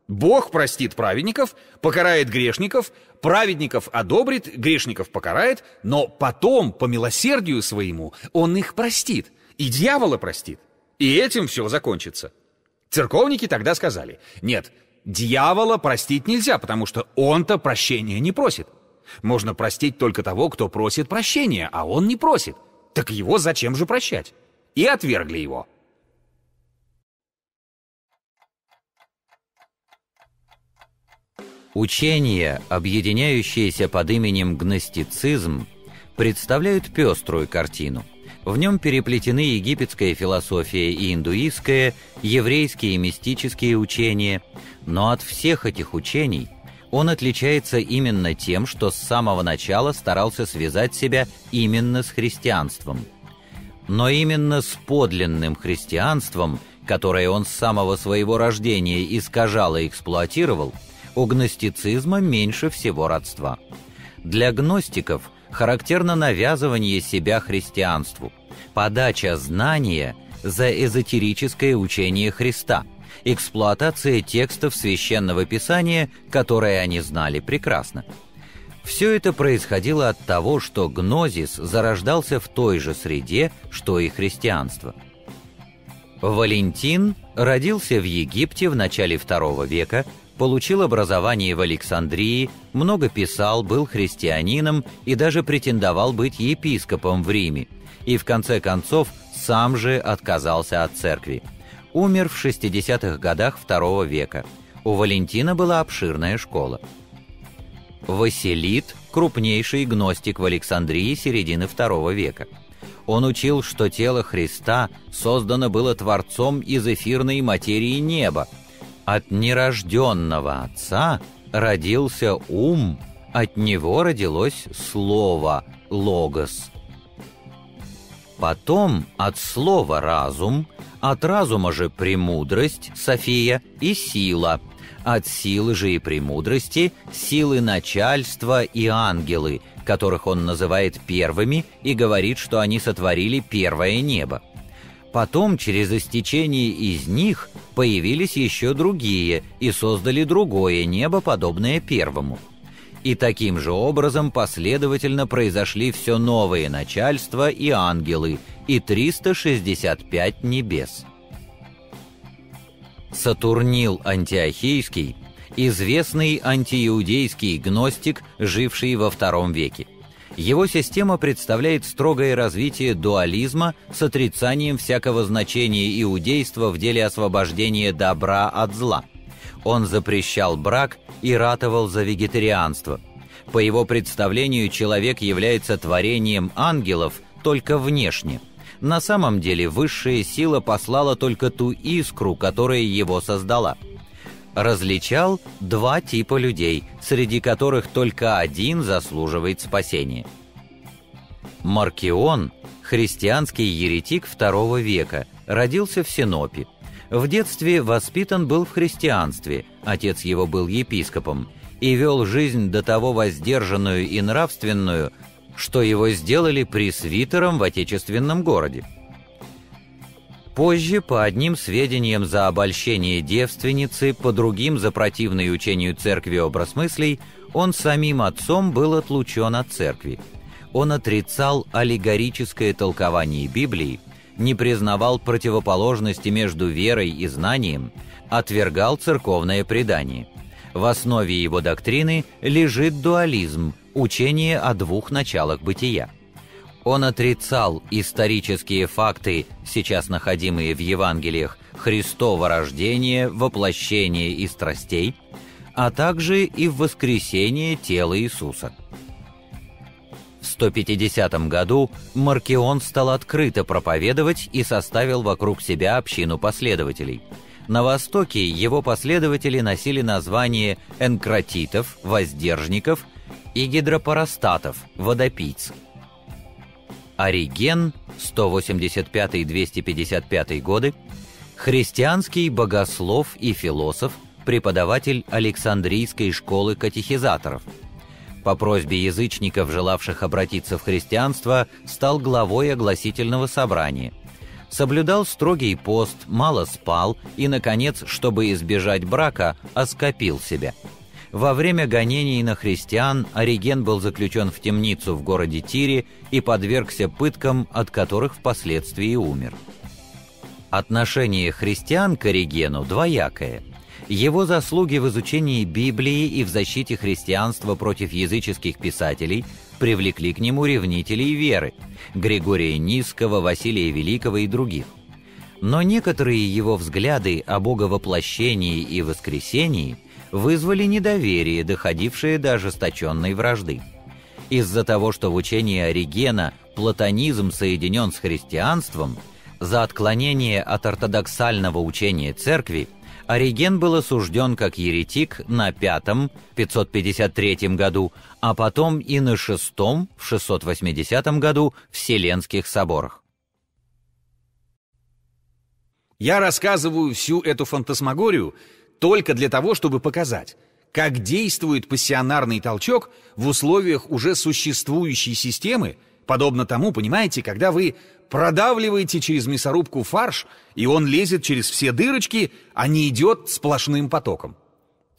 Бог простит праведников, покарает грешников, праведников одобрит, грешников покарает, но потом, по милосердию своему, он их простит, и дьявола простит. И этим все закончится. Церковники тогда сказали: нет, дьявола простить нельзя, потому что он-то прощения не просит. Можно простить только того, кто просит прощения, а он не просит. Так его зачем же прощать? И отвергли его. Учения, объединяющиеся под именем гностицизм, представляют пеструю картину. В нем переплетены египетская философия и индуистская, еврейские и мистические учения, но от всех этих учений Он отличается именно тем, что с самого начала старался связать себя именно с христианством. Но именно с подлинным христианством, которое он с самого своего рождения искажал и эксплуатировал, у гностицизма меньше всего родства. Для гностиков характерно навязывание себя христианству, подача знания за эзотерическое учение Христа, эксплуатация текстов Священного Писания, которые они знали прекрасно. Все это происходило от того, что гнозис зарождался в той же среде, что и христианство. Валентин родился в Египте в начале II века, получил образование в Александрии, много писал, был христианином и даже претендовал быть епископом в Риме, и в конце концов сам же отказался от церкви. Умер в 60-х годах II века. У Валентина была обширная школа. Василит – крупнейший гностик в Александрии середины II века. Он учил, что тело Христа создано было Творцом из эфирной материи неба. От нерожденного Отца родился ум, от него родилось Слово, Логос. Потом от слова разум, от разума же премудрость, София, и сила, от силы же и премудрости силы начальства и ангелы, которых он называет первыми и говорит, что они сотворили первое небо. Потом, через истечение из них, появились еще другие и создали другое небо, подобное первому. И таким же образом последовательно произошли все новые начальства и ангелы, и 365 небес. Сатурнил Антиохийский – известный антииудейский гностик, живший во II веке. Его система представляет строгое развитие дуализма с отрицанием всякого значения иудейства в деле освобождения добра от зла. Он запрещал брак и ратовал за вегетарианство. По его представлению, человек является творением ангелов только внешне. На самом деле высшая сила послала только ту искру, которая его создала. Различал два типа людей, среди которых только один заслуживает спасения. Маркион, христианский еретик II века, родился в Синопе. В детстве воспитан был в христианстве, отец его был епископом, и вел жизнь до того воздержанную и нравственную, что его сделали пресвитером в отечественном городе. Позже, по одним сведениям за обольщение девственницы, по другим за противный учению церкви образ мыслей, он самим отцом был отлучен от церкви. Он отрицал аллегорическое толкование Библии, не признавал противоположности между верой и знанием, отвергал церковное предание. В основе его доктрины лежит дуализм, учение о двух началах бытия. Он отрицал исторические факты, сейчас находимые в Евангелиях, Христово рождение, воплощение и страстей, а также и в воскресение тела Иисуса. В 150 году Маркион стал открыто проповедовать и составил вокруг себя общину последователей. На Востоке его последователи носили название энкратитов, воздержников и гидропарастатов, водопийц. Ориген, 185-255 годы, христианский богослов и философ, преподаватель Александрийской школы катехизаторов. По просьбе язычников, желавших обратиться в христианство, стал главой огласительного собрания. Соблюдал строгий пост, мало спал и, наконец, чтобы избежать брака, оскопил себя. Во время гонений на христиан Ориген был заключен в темницу в городе Тире и подвергся пыткам, от которых впоследствии умер. Отношение христиан к Оригену двоякое. Его заслуги в изучении Библии и в защите христианства против языческих писателей привлекли к нему ревнителей веры – Григория Нисского, Василия Великого и других. Но некоторые его взгляды о боговоплощении и воскресении вызвали недоверие, доходившее до ожесточенной вражды. Из-за того, что в учении Оригена платонизм соединен с христианством, за отклонение от ортодоксального учения церкви Ориген был осужден как еретик на 5-м, 553 году, а потом и на 6-м, в 680 году, Вселенских соборах. Я рассказываю всю эту фантасмагорию только для того, чтобы показать, как действует пассионарный толчок в условиях уже существующей системы, подобно тому, понимаете, когда вы продавливаете через мясорубку фарш, и он лезет через все дырочки, а не идет сплошным потоком.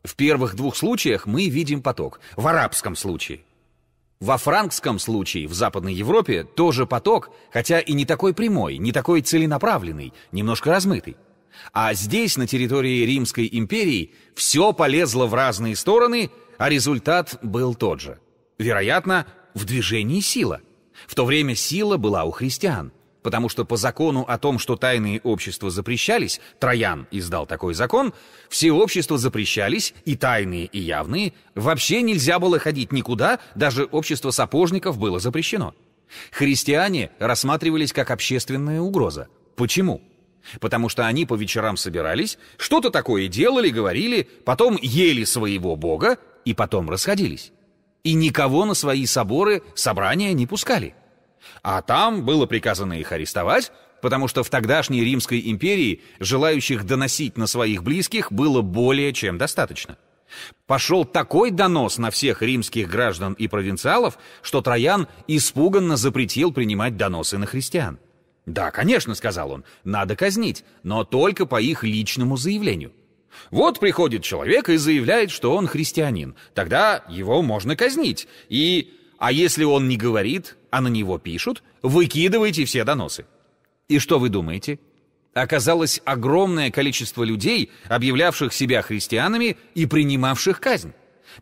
В первых двух случаях мы видим поток, в арабском случае. Во франкском случае, в Западной Европе, тоже поток, хотя и не такой прямой, не такой целенаправленный, немножко размытый. А здесь, на территории Римской империи, все полезло в разные стороны, а результат был тот же. Вероятно, в движении сила. В то время сила была у христиан, потому что по закону о том, что тайные общества запрещались, Троян издал такой закон, все общества запрещались, и тайные, и явные, вообще нельзя было ходить никуда, даже общество сапожников было запрещено. Христиане рассматривались как общественная угроза. Почему? Потому что они по вечерам собирались, что-то такое делали, говорили, потом ели своего бога и потом расходились. И никого на свои соборы, собрания не пускали. А там было приказано их арестовать, потому что в тогдашней Римской империи желающих доносить на своих близких было более чем достаточно. Пошел такой донос на всех римских граждан и провинциалов, что Троян испуганно запретил принимать доносы на христиан. «Да, конечно, — сказал он, — надо казнить, но только по их личному заявлению. Вот приходит человек и заявляет, что он христианин, тогда его можно казнить, а если он не говорит, а на него пишут, выкидывайте все доносы». И что вы думаете? Оказалось огромное количество людей, объявлявших себя христианами и принимавших казнь.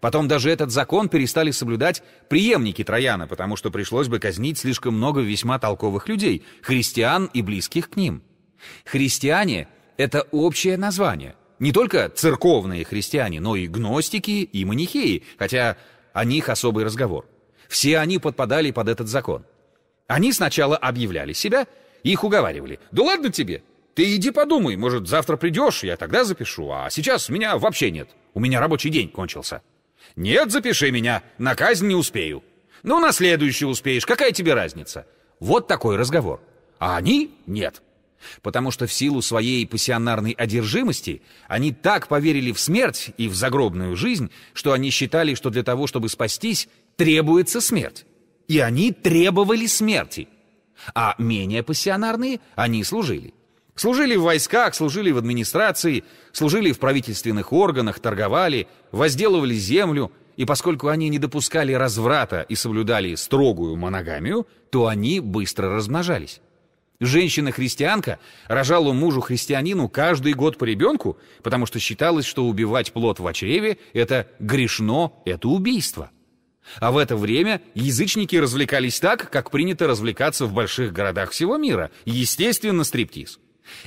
Потом даже этот закон перестали соблюдать преемники Трояна, потому что пришлось бы казнить слишком много весьма толковых людей, христиан и близких к ним. Христиане — это общее название. Не только церковные христиане, но и гностики, и манихеи, хотя о них особый разговор. Все они подпадали под этот закон. Они сначала объявляли себя, их уговаривали. «Да ладно тебе, ты иди подумай, может, завтра придешь, я тогда запишу, а сейчас меня вообще нет, у меня рабочий день кончился». «Нет, запиши меня, на казнь не успею». «Ну, на следующую успеешь, какая тебе разница?» Вот такой разговор. А они — нет. Потому что в силу своей пассионарной одержимости они так поверили в смерть и в загробную жизнь, что они считали, что для того, чтобы спастись, требуется смерть. И они требовали смерти. А менее пассионарные они служили. Служили в войсках, служили в администрации, служили в правительственных органах, торговали, возделывали землю, и поскольку они не допускали разврата и соблюдали строгую моногамию, то они быстро размножались. Женщина-христианка рожала мужу-христианину каждый год по ребенку, потому что считалось, что убивать плод в чреве – это грешно, это убийство. А в это время язычники развлекались так, как принято развлекаться в больших городах всего мира, естественно, стриптиз.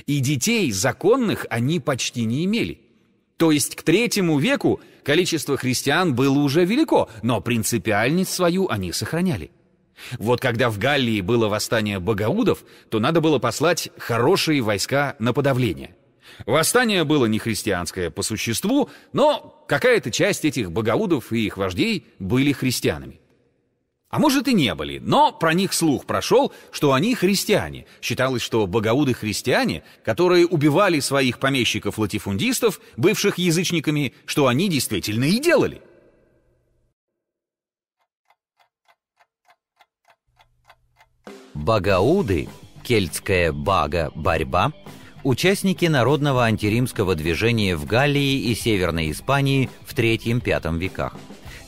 И детей законных они почти не имели. То есть к III веку количество христиан было уже велико, но принципиальность свою они сохраняли. Вот когда в Галлии было восстание богаудов, то надо было послать хорошие войска на подавление. Восстание было не христианское по существу, но какая-то часть этих богаудов и их вождей были христианами. А может и не были, но про них слух прошел, что они христиане. Считалось, что богоуды-христиане, которые убивали своих помещиков-латифундистов, бывших язычниками, что они действительно и делали. Богоуды, кельтская «бага» — борьба, участники народного антиримского движения в Галлии и Северной Испании в III-V веках.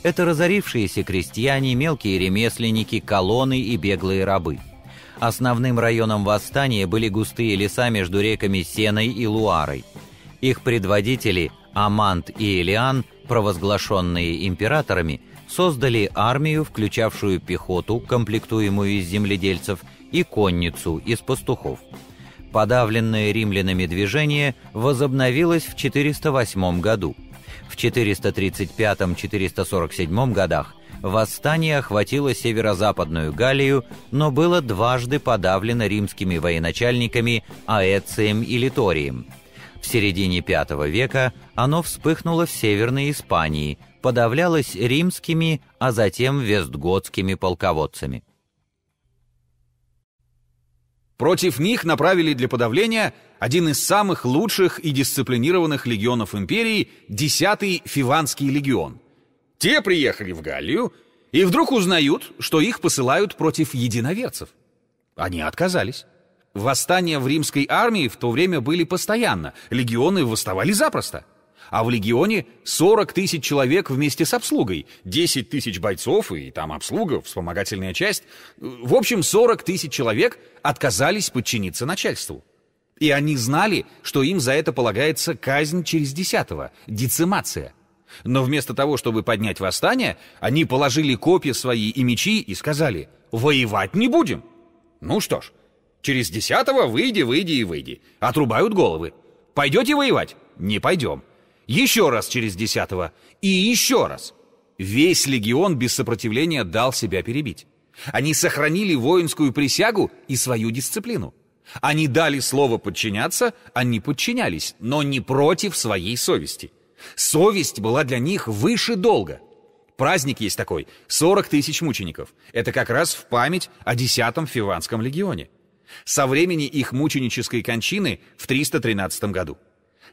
Это разорившиеся крестьяне, мелкие ремесленники, колонны и беглые рабы. Основным районом восстания были густые леса между реками Сеной и Луарой. Их предводители Амант и Элиан, провозглашенные императорами, создали армию, включавшую пехоту, комплектуемую из земледельцев, и конницу из пастухов. Подавленное римлянами движение возобновилось в 408 году. В 435-447 годах восстание охватило северо-западную Галлию, но было дважды подавлено римскими военачальниками Аэцием и Литорием. В середине V века оно вспыхнуло в Северной Испании, подавлялось римскими, а затем вестготскими полководцами. Против них направили для подавления один из самых лучших и дисциплинированных легионов империи, 10-й Фиванский легион. Те приехали в Галлию и вдруг узнают, что их посылают против единоверцев. Они отказались. Восстания в римской армии в то время были постоянно, легионы восставали запросто. А в легионе 40 тысяч человек вместе с обслугой, 10 тысяч бойцов и там обслуга, вспомогательная часть. В общем, 40 тысяч человек отказались подчиниться начальству. И они знали, что им за это полагается казнь через 10-го, децимация. Но вместо того, чтобы поднять восстание, они положили копья свои и мечи и сказали: «Воевать не будем». Ну что ж, через 10-го выйди. Отрубают головы. Пойдете воевать? Не пойдем. Еще раз через 10-го и еще раз. Весь легион без сопротивления дал себя перебить. Они сохранили воинскую присягу и свою дисциплину. Они дали слово подчиняться, они подчинялись, но не против своей совести. Совесть была для них выше долга. Праздник есть такой — 40 тысяч мучеников. Это как раз в память о 10-м Фиванском легионе. Со времени их мученической кончины в 313 году.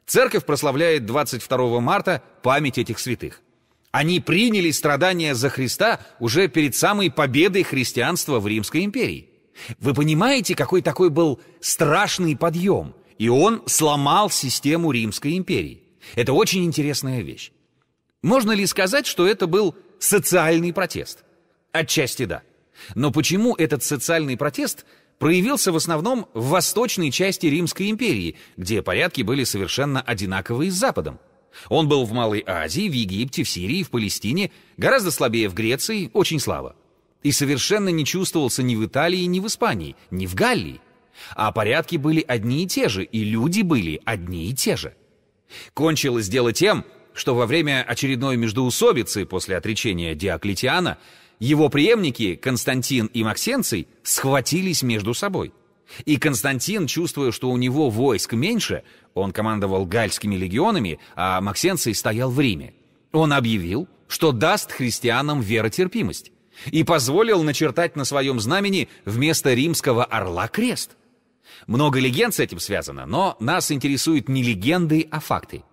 Церковь прославляет 22 марта память этих святых. Они приняли страдания за Христа уже перед самой победой христианства в Римской империи. Вы понимаете, какой такой был страшный подъем? И он сломал систему Римской империи. Это очень интересная вещь. Можно ли сказать, что это был социальный протест? Отчасти да. Но почему этот социальный протест проявился в основном в восточной части Римской империи, где порядки были совершенно одинаковые с Западом? Он был в Малой Азии, в Египте, в Сирии, в Палестине, гораздо слабее в Греции, очень слабо. И совершенно не чувствовался ни в Италии, ни в Испании, ни в Галлии. А порядки были одни и те же, и люди были одни и те же. Кончилось дело тем, что во время очередной междоусобицы после отречения Диоклетиана его преемники Константин и Максенций схватились между собой. И Константин, чувствуя, что у него войск меньше, он командовал гальскими легионами, а Максенций стоял в Риме, он объявил, что даст христианам веротерпимость, и позволил начертать на своем знамени вместо римского орла крест. Много легенд с этим связано, но нас интересуют не легенды, а факты.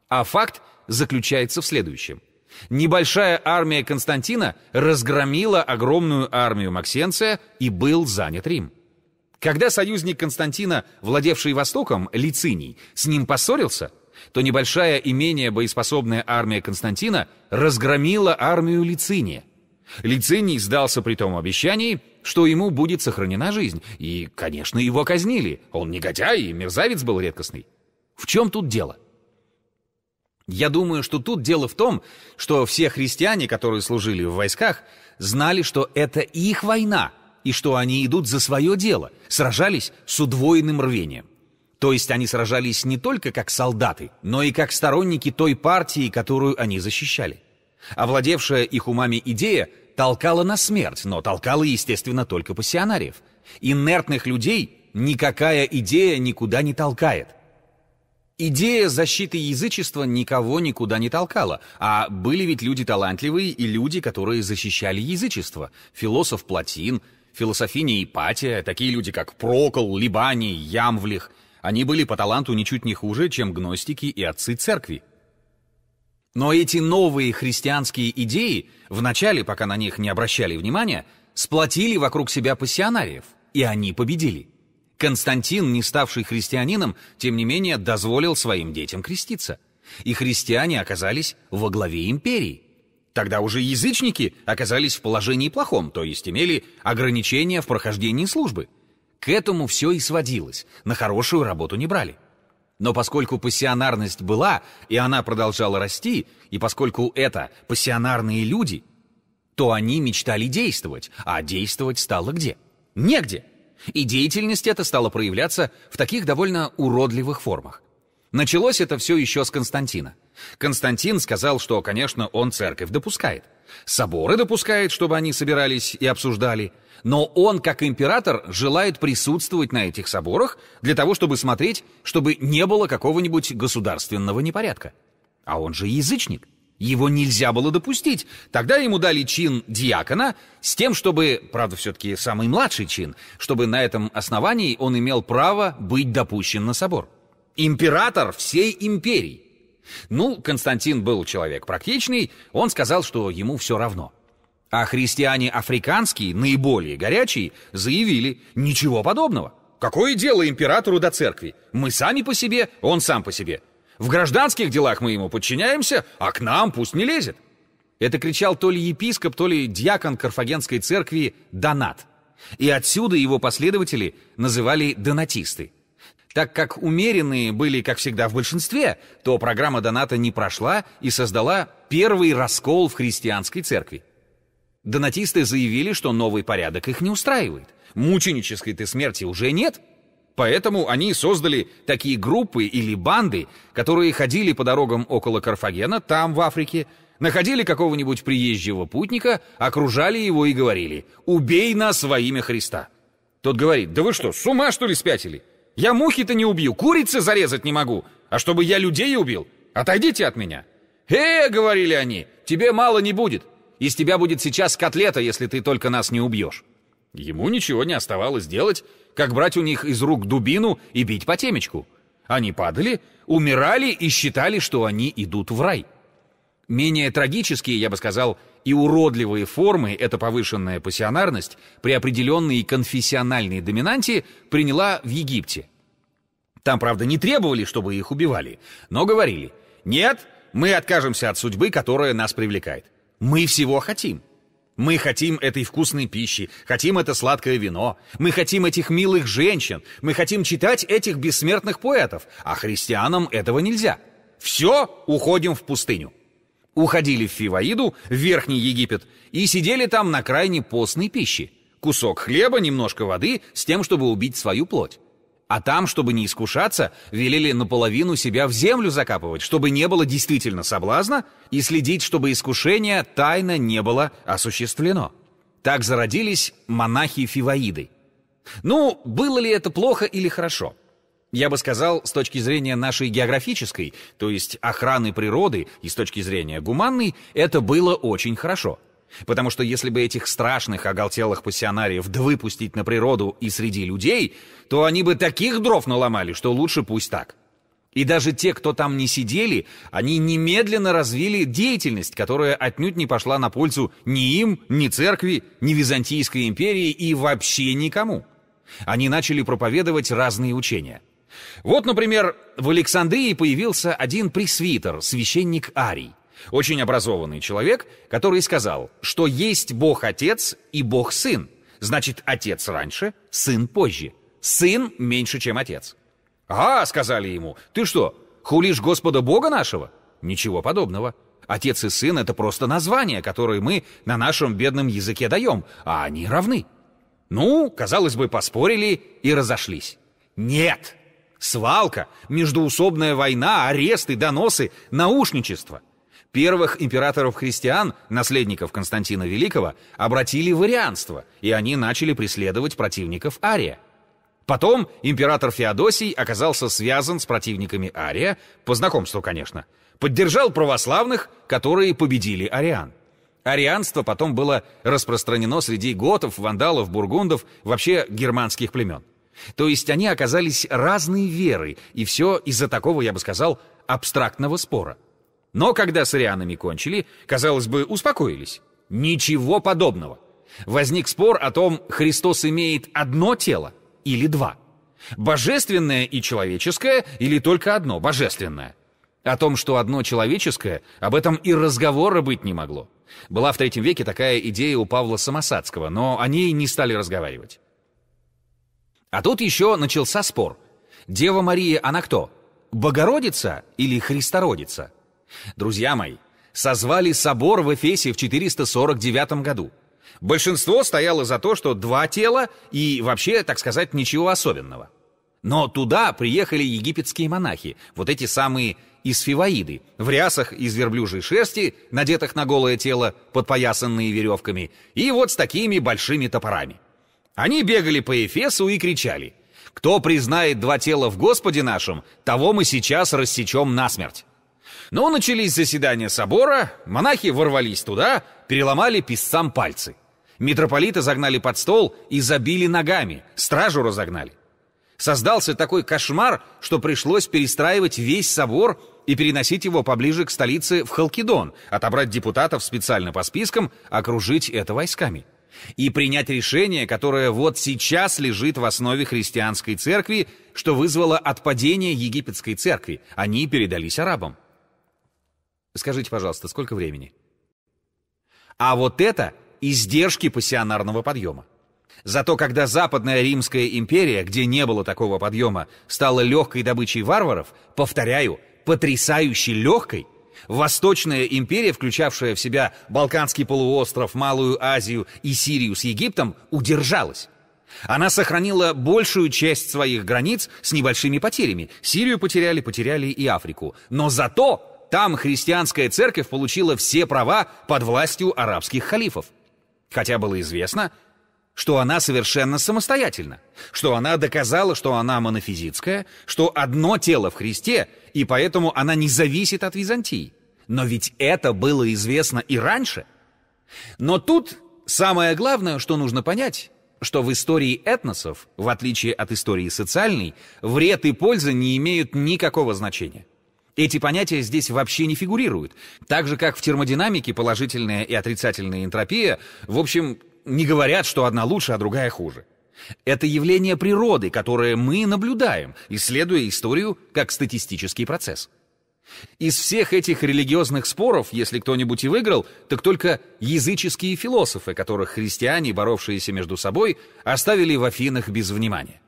А факт заключается в следующем. Небольшая армия Константина разгромила огромную армию Максенция, и был занят Рим. Когда союзник Константина, владевший Востоком, Лициний, с ним поссорился, то небольшая и менее боеспособная армия Константина разгромила армию Лициния. Лициний сдался при том обещании, что ему будет сохранена жизнь, и, конечно, его казнили. Он негодяй и мерзавец был редкостный. В чем тут дело? Я думаю, что тут дело в том, что все христиане, которые служили в войсках, знали, что это их война, и что они идут за свое дело, сражались с удвоенным рвением. То есть они сражались не только как солдаты, но и как сторонники той партии, которую они защищали. Овладевшая их умами идея толкала на смерть, но толкала, естественно, только пассионариев. Инертных людей никакая идея никуда не толкает. Идея защиты язычества никого никуда не толкала, а были ведь люди талантливые и люди, которые защищали язычество. Философ Платин, философиня Ипатия, такие люди, как Прокл, Либаний, Ямвлих. Они были по таланту ничуть не хуже, чем гностики и отцы церкви. Но эти новые христианские идеи, вначале, пока на них не обращали внимания, сплотили вокруг себя пассионариев, и они победили. Константин, не ставший христианином, тем не менее дозволил своим детям креститься. И христиане оказались во главе империи. Тогда уже язычники оказались в положении плохом, то есть имели ограничения в прохождении службы. К этому все и сводилось, на хорошую работу не брали. Но поскольку пассионарность была, и она продолжала расти, и поскольку это пассионарные люди, то они мечтали действовать, а действовать стало где? Негде. И деятельность эта стала проявляться в таких довольно уродливых формах. Началось это все еще с Константина. Константин сказал, что, конечно, он церковь допускает. Соборы допускает, чтобы они собирались и обсуждали. Но он, как император, желает присутствовать на этих соборах для того, чтобы смотреть, чтобы не было какого-нибудь государственного непорядка. А он же язычник. Его нельзя было допустить. Тогда ему дали чин диакона с тем, чтобы, правда, все-таки самый младший чин, чтобы на этом основании он имел право быть допущен на собор. Император всей империи. Ну, Константин был человек практичный, он сказал, что ему все равно. А христиане африканские, наиболее горячие, заявили: ничего подобного. Какое дело императору до церкви? Мы сами по себе, он сам по себе. В гражданских делах мы ему подчиняемся, а к нам пусть не лезет. Это кричал то ли епископ, то ли диакон Карфагенской церкви Донат. И отсюда его последователи называли донатисты. Так как умеренные были, как всегда, в большинстве, то программа Доната не прошла и создала первый раскол в христианской церкви. Донатисты заявили, что новый порядок их не устраивает. Мученической-то смерти уже нет. Поэтому они создали такие группы или банды, которые ходили по дорогам около Карфагена, там, в Африке, находили какого-нибудь приезжего путника, окружали его и говорили: «Убей нас во имя Христа». Тот говорит: «Да вы что, с ума что ли спятили? Я мухи-то не убью, курицы зарезать не могу, а чтобы я людей убил? Отойдите от меня». Говорили они, «тебе мало не будет. Из тебя будет сейчас котлета, если ты только нас не убьешь». Ему ничего не оставалось делать, как брать у них из рук дубину и бить по темечку. Они падали, умирали и считали, что они идут в рай. Менее трагические, я бы сказал, и уродливые формы эта повышенная пассионарность при определенной конфессиональной доминанте приняла в Египте. Там, правда, не требовали, чтобы их убивали, но говорили: «Нет, мы откажемся от судьбы, которая нас привлекает. Мы всего хотим. Мы хотим этой вкусной пищи, хотим это сладкое вино, мы хотим этих милых женщин, мы хотим читать этих бессмертных поэтов, а христианам этого нельзя. Все, уходим в пустыню». Уходили в Фиваиду, в Верхний Египет, и сидели там на крайне постной пище. Кусок хлеба, немножко воды, с тем, чтобы убить свою плоть. А там, чтобы не искушаться, велели наполовину себя в землю закапывать, чтобы не было действительно соблазна, и следить, чтобы искушение тайно не было осуществлено. Так зародились монахи-фиваиды. Ну, было ли это плохо или хорошо? Я бы сказал, с точки зрения нашей географической, то есть охраны природы, и с точки зрения гуманной, это было очень хорошо. Потому что если бы этих страшных оголтелых пассионариев выпустить на природу и среди людей, то они бы таких дров наломали, что лучше пусть так. И даже те, кто там не сидели, они немедленно развили деятельность, которая отнюдь не пошла на пользу ни им, ни церкви, ни Византийской империи и вообще никому. Они начали проповедовать разные учения. Вот, например, в Александрии появился один пресвитер, священник Арий. Очень образованный человек, который сказал, что есть Бог-Отец и Бог-Сын. Значит, Отец раньше, Сын позже. Сын меньше, чем Отец. «А, — сказали ему, — ты что, хулишь Господа Бога нашего?» Ничего подобного. Отец и Сын — это просто названия, которые мы на нашем бедном языке даем, а они равны. Ну, казалось бы, поспорили и разошлись. Нет! Свалка, междоусобная война, аресты, доносы, наушничество. Первых императоров-христиан, наследников Константина Великого, обратили в арианство, и они начали преследовать противников Ария. Потом император Феодосий оказался связан с противниками Ария, по знакомству, конечно, поддержал православных, которые победили ариан. Арианство потом было распространено среди готов, вандалов, бургундов, вообще германских племен. То есть они оказались разной веры, и все из-за такого, я бы сказал, абстрактного спора. Но когда с арианами кончили, казалось бы, успокоились. Ничего подобного. Возник спор о том, Христос имеет одно тело или два. Божественное и человеческое или только одно божественное. О том, что одно человеческое, об этом и разговора быть не могло. Была в III веке такая идея у Павла Самосадского, но о ней не стали разговаривать. А тут еще начался спор. Дева Мария, она кто? Богородица или Христородица? Друзья мои, созвали собор в Эфесе в 449 году. Большинство стояло за то, что два тела и вообще, так сказать, ничего особенного. Но туда приехали египетские монахи, вот эти самые из фиваиды, в рясах из верблюжьей шерсти, надетых на голое тело, подпоясанные веревками, и вот с такими большими топорами. Они бегали по Эфесу и кричали: «Кто признает два тела в Господе нашем, того мы сейчас рассечем насмерть». Но начались заседания собора, монахи ворвались туда, переломали писцам пальцы. Митрополита загнали под стол и забили ногами, стражу разогнали. Создался такой кошмар, что пришлось перестраивать весь собор и переносить его поближе к столице в Халкидон, отобрать депутатов специально по спискам, окружить это войсками. И принять решение, которое вот сейчас лежит в основе христианской церкви, что вызвало отпадение египетской церкви. Они передались арабам. Скажите, пожалуйста, сколько времени? А вот это издержки пассионарного подъема. Зато когда Западная Римская империя, где не было такого подъема, стала легкой добычей варваров, повторяю, потрясающе легкой, Восточная империя, включавшая в себя Балканский полуостров, Малую Азию и Сирию с Египтом, удержалась. Она сохранила большую часть своих границ с небольшими потерями. Сирию потеряли и Африку. Но зато там христианская церковь получила все права под властью арабских халифов. Хотя было известно, что она совершенно самостоятельна, что она доказала, что она монофизитская, что одно тело в Христе, и поэтому она не зависит от Византии. Но ведь это было известно и раньше. Но тут самое главное, что нужно понять, что в истории этносов, в отличие от истории социальной, вред и польза не имеют никакого значения. Эти понятия здесь вообще не фигурируют. Так же, как в термодинамике положительная и отрицательная энтропия, в общем, не говорят, что одна лучше, а другая хуже. Это явление природы, которое мы наблюдаем, исследуя историю как статистический процесс. Из всех этих религиозных споров, если кто-нибудь и выиграл, так только языческие философы, которых христиане, боровшиеся между собой, оставили в Афинах без внимания.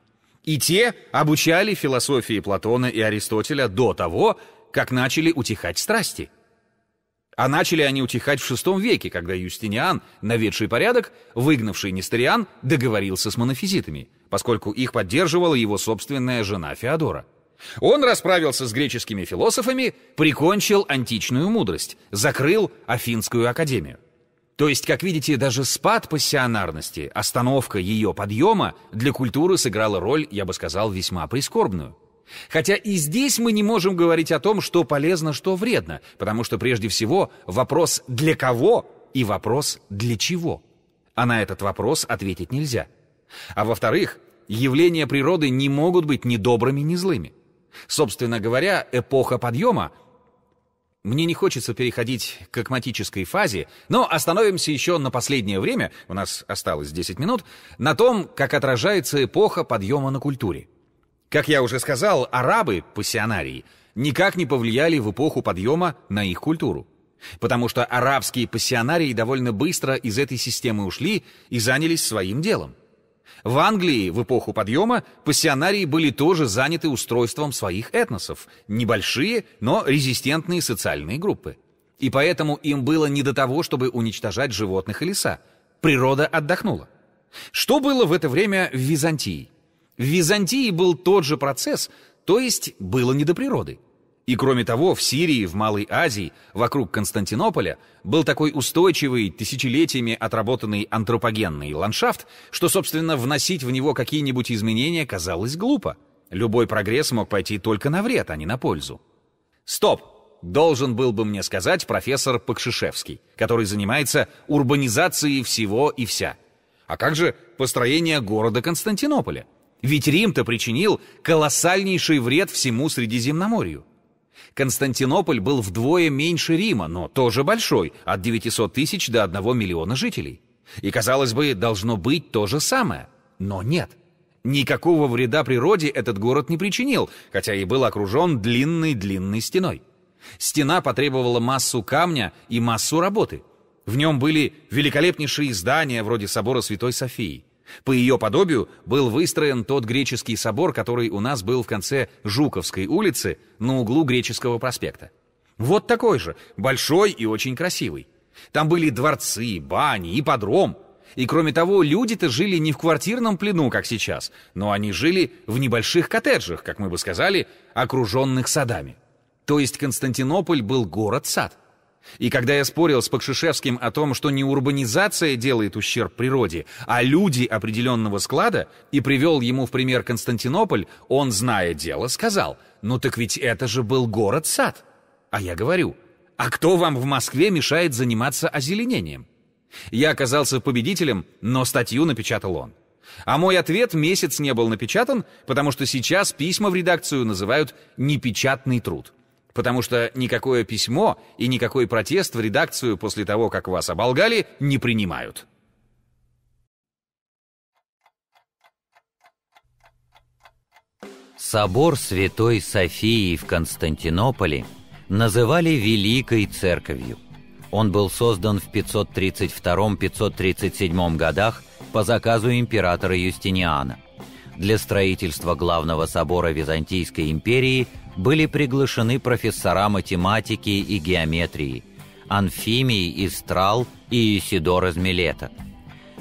И те обучали философии Платона и Аристотеля до того, как начали утихать страсти. А начали они утихать в VI веке, когда Юстиниан, наведший порядок, выгнавший несториан, договорился с монофизитами, поскольку их поддерживала его собственная жена Феодора. Он расправился с греческими философами, прикончил античную мудрость, закрыл Афинскую академию. То есть, как видите, даже спад пассионарности, остановка ее подъема для культуры сыграла роль, я бы сказал, весьма прискорбную. Хотя и здесь мы не можем говорить о том, что полезно, что вредно, потому что прежде всего вопрос «для кого?» и вопрос «для чего?». А на этот вопрос ответить нельзя. А во-вторых, явления природы не могут быть ни добрыми, ни злыми. Собственно говоря, эпоха подъема, мне не хочется переходить к акматической фазе, но остановимся еще на последнее время, у нас осталось 10 минут, на том, как отражается эпоха подъема на культуре. Как я уже сказал, арабы, пассионарии, никак не повлияли в эпоху подъема на их культуру. Потому что арабские пассионарии довольно быстро из этой системы ушли и занялись своим делом. В Англии в эпоху подъема пассионарии были тоже заняты устройством своих этносов, небольшие, но резистентные социальные группы. И поэтому им было не до того, чтобы уничтожать животных и леса. Природа отдохнула. Что было в это время в Византии? В Византии был тот же процесс, то есть было не до природы. И кроме того, в Сирии, в Малой Азии, вокруг Константинополя был такой устойчивый, тысячелетиями отработанный антропогенный ландшафт, что, собственно, вносить в него какие-нибудь изменения казалось глупо. Любой прогресс мог пойти только на вред, а не на пользу. Стоп! Должен был бы мне сказать профессор Покшишевский, который занимается урбанизацией всего и вся. А как же построение города Константинополя? Ведь Рим-то причинил колоссальнейший вред всему Средиземноморью. Константинополь был вдвое меньше Рима, но тоже большой, от 900 тысяч до 1 миллиона жителей. И, казалось бы, должно быть то же самое. Но нет. Никакого вреда природе этот город не причинил, хотя и был окружен длинной-длинной стеной. Стена потребовала массу камня и массу работы. В нем были великолепнейшие здания, вроде собора Святой Софии. По ее подобию был выстроен тот греческий собор, который у нас был в конце Жуковской улицы на углу Греческого проспекта. Вот такой же, большой и очень красивый. Там были дворцы, бани, ипподром. И кроме того, люди-то жили не в квартирном плену, как сейчас, но они жили в небольших коттеджах, как мы бы сказали, окруженных садами. То есть Константинополь был город-сад. И когда я спорил с Покшишевским о том, что не урбанизация делает ущерб природе, а люди определенного склада, и привел ему в пример Константинополь, он, зная дело, сказал: «Ну так ведь это же был город-сад». А я говорю: «А кто вам в Москве мешает заниматься озеленением?» Я оказался победителем, но статью напечатал он. А мой ответ месяц не был напечатан, потому что сейчас письма в редакцию называют «непечатный труд». Потому что никакое письмо и никакой протест в редакцию после того, как вас оболгали, не принимают. Собор Святой Софии в Константинополе называли Великой Церковью. Он был создан в 532-537 годах по заказу императора Юстиниана. Для строительства главного собора Византийской империи были приглашены профессора математики и геометрии Анфимий из Трал и Исидор из Милета.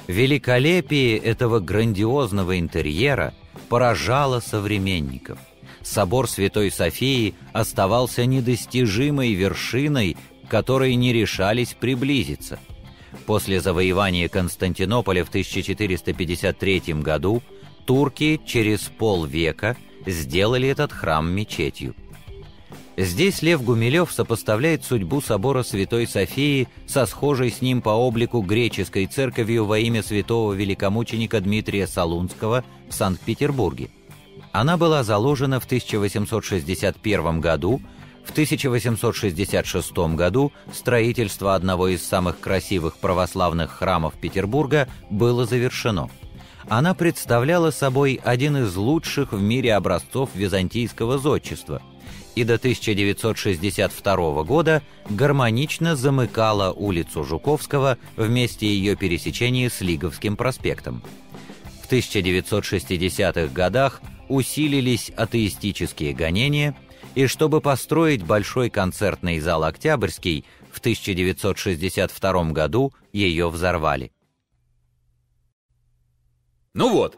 Великолепие этого грандиозного интерьера поражало современников. Собор Святой Софии оставался недостижимой вершиной, к которой не решались приблизиться. После завоевания Константинополя в 1453 году турки через полвека сделали этот храм мечетью. Здесь Лев Гумилев сопоставляет судьбу собора Святой Софии со схожей с ним по облику греческой церковью во имя святого великомученика Дмитрия Солунского в Санкт-Петербурге. Она была заложена в 1861 году. В 1866 году строительство одного из самых красивых православных храмов Петербурга было завершено. Она представляла собой один из лучших в мире образцов византийского зодчества и до 1962 года гармонично замыкала улицу Жуковского в месте ее пересечения с Лиговским проспектом. В 1960-х годах усилились атеистические гонения, и чтобы построить большой концертный зал «Октябрьский», в 1962 году ее взорвали. Ну вот.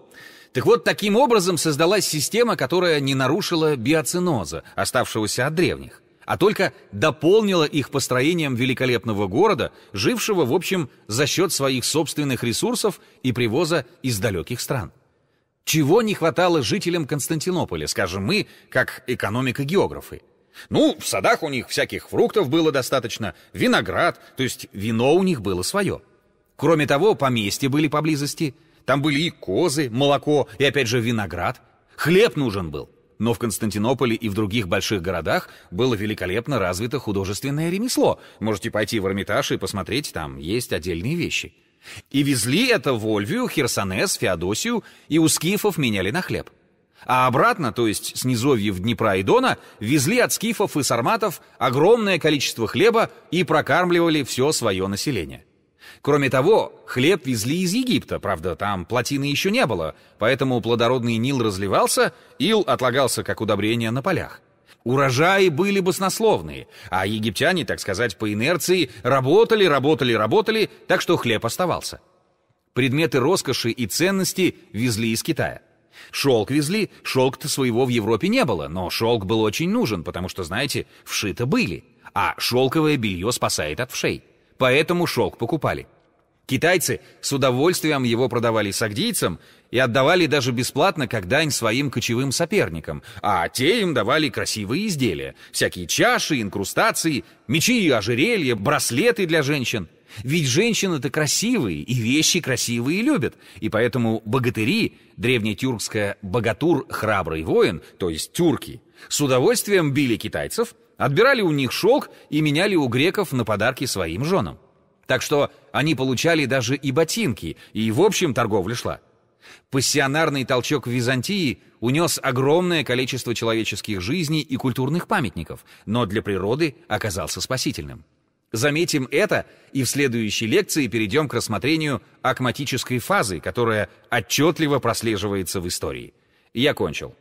Так вот, таким образом создалась система, которая не нарушила биоценоза, оставшегося от древних, а только дополнила их построением великолепного города, жившего, в общем, за счет своих собственных ресурсов и привоза из далеких стран. Чего не хватало жителям Константинополя, скажем мы, как экономика-географы? Ну, в садах у них всяких фруктов было достаточно, виноград, то есть вино у них было свое. Кроме того, поместья были поблизости. Там были и козы, молоко, и опять же виноград. Хлеб нужен был. Но в Константинополе и в других больших городах было великолепно развито художественное ремесло. Можете пойти в Эрмитаж и посмотреть, там есть отдельные вещи. И везли это в Ольвию, Херсонес, Феодосию, и у скифов меняли на хлеб. А обратно, то есть с низовьев Днепра и Дона, везли от скифов и сарматов огромное количество хлеба и прокармливали все свое население. Кроме того, хлеб везли из Египта, правда, там плотины еще не было, поэтому плодородный Нил разливался, ил отлагался как удобрение на полях. Урожаи были баснословные, а египтяне, так сказать, по инерции работали, так что хлеб оставался. Предметы роскоши и ценности везли из Китая. Шелк везли, шелка-то своего в Европе не было, но шелк был очень нужен, потому что, знаете, вшито были, а шелковое белье спасает от вшей. Поэтому шелк покупали. Китайцы с удовольствием его продавали сагдийцам и отдавали даже бесплатно как дань своим кочевым соперникам, а те им давали красивые изделия, всякие чаши, инкрустации, мечи, ожерелья, браслеты для женщин. Ведь женщины-то красивые, и вещи красивые любят, и поэтому богатыри, древнетюркское «богатур» — храбрый воин, то есть тюрки, с удовольствием били китайцев, отбирали у них шелк и меняли у греков на подарки своим женам. Так что они получали даже и ботинки, и в общем торговля шла. Пассионарный толчок в Византии унес огромное количество человеческих жизней и культурных памятников, но для природы оказался спасительным. Заметим это, и в следующей лекции перейдем к рассмотрению акматической фазы, которая отчетливо прослеживается в истории. Я кончил.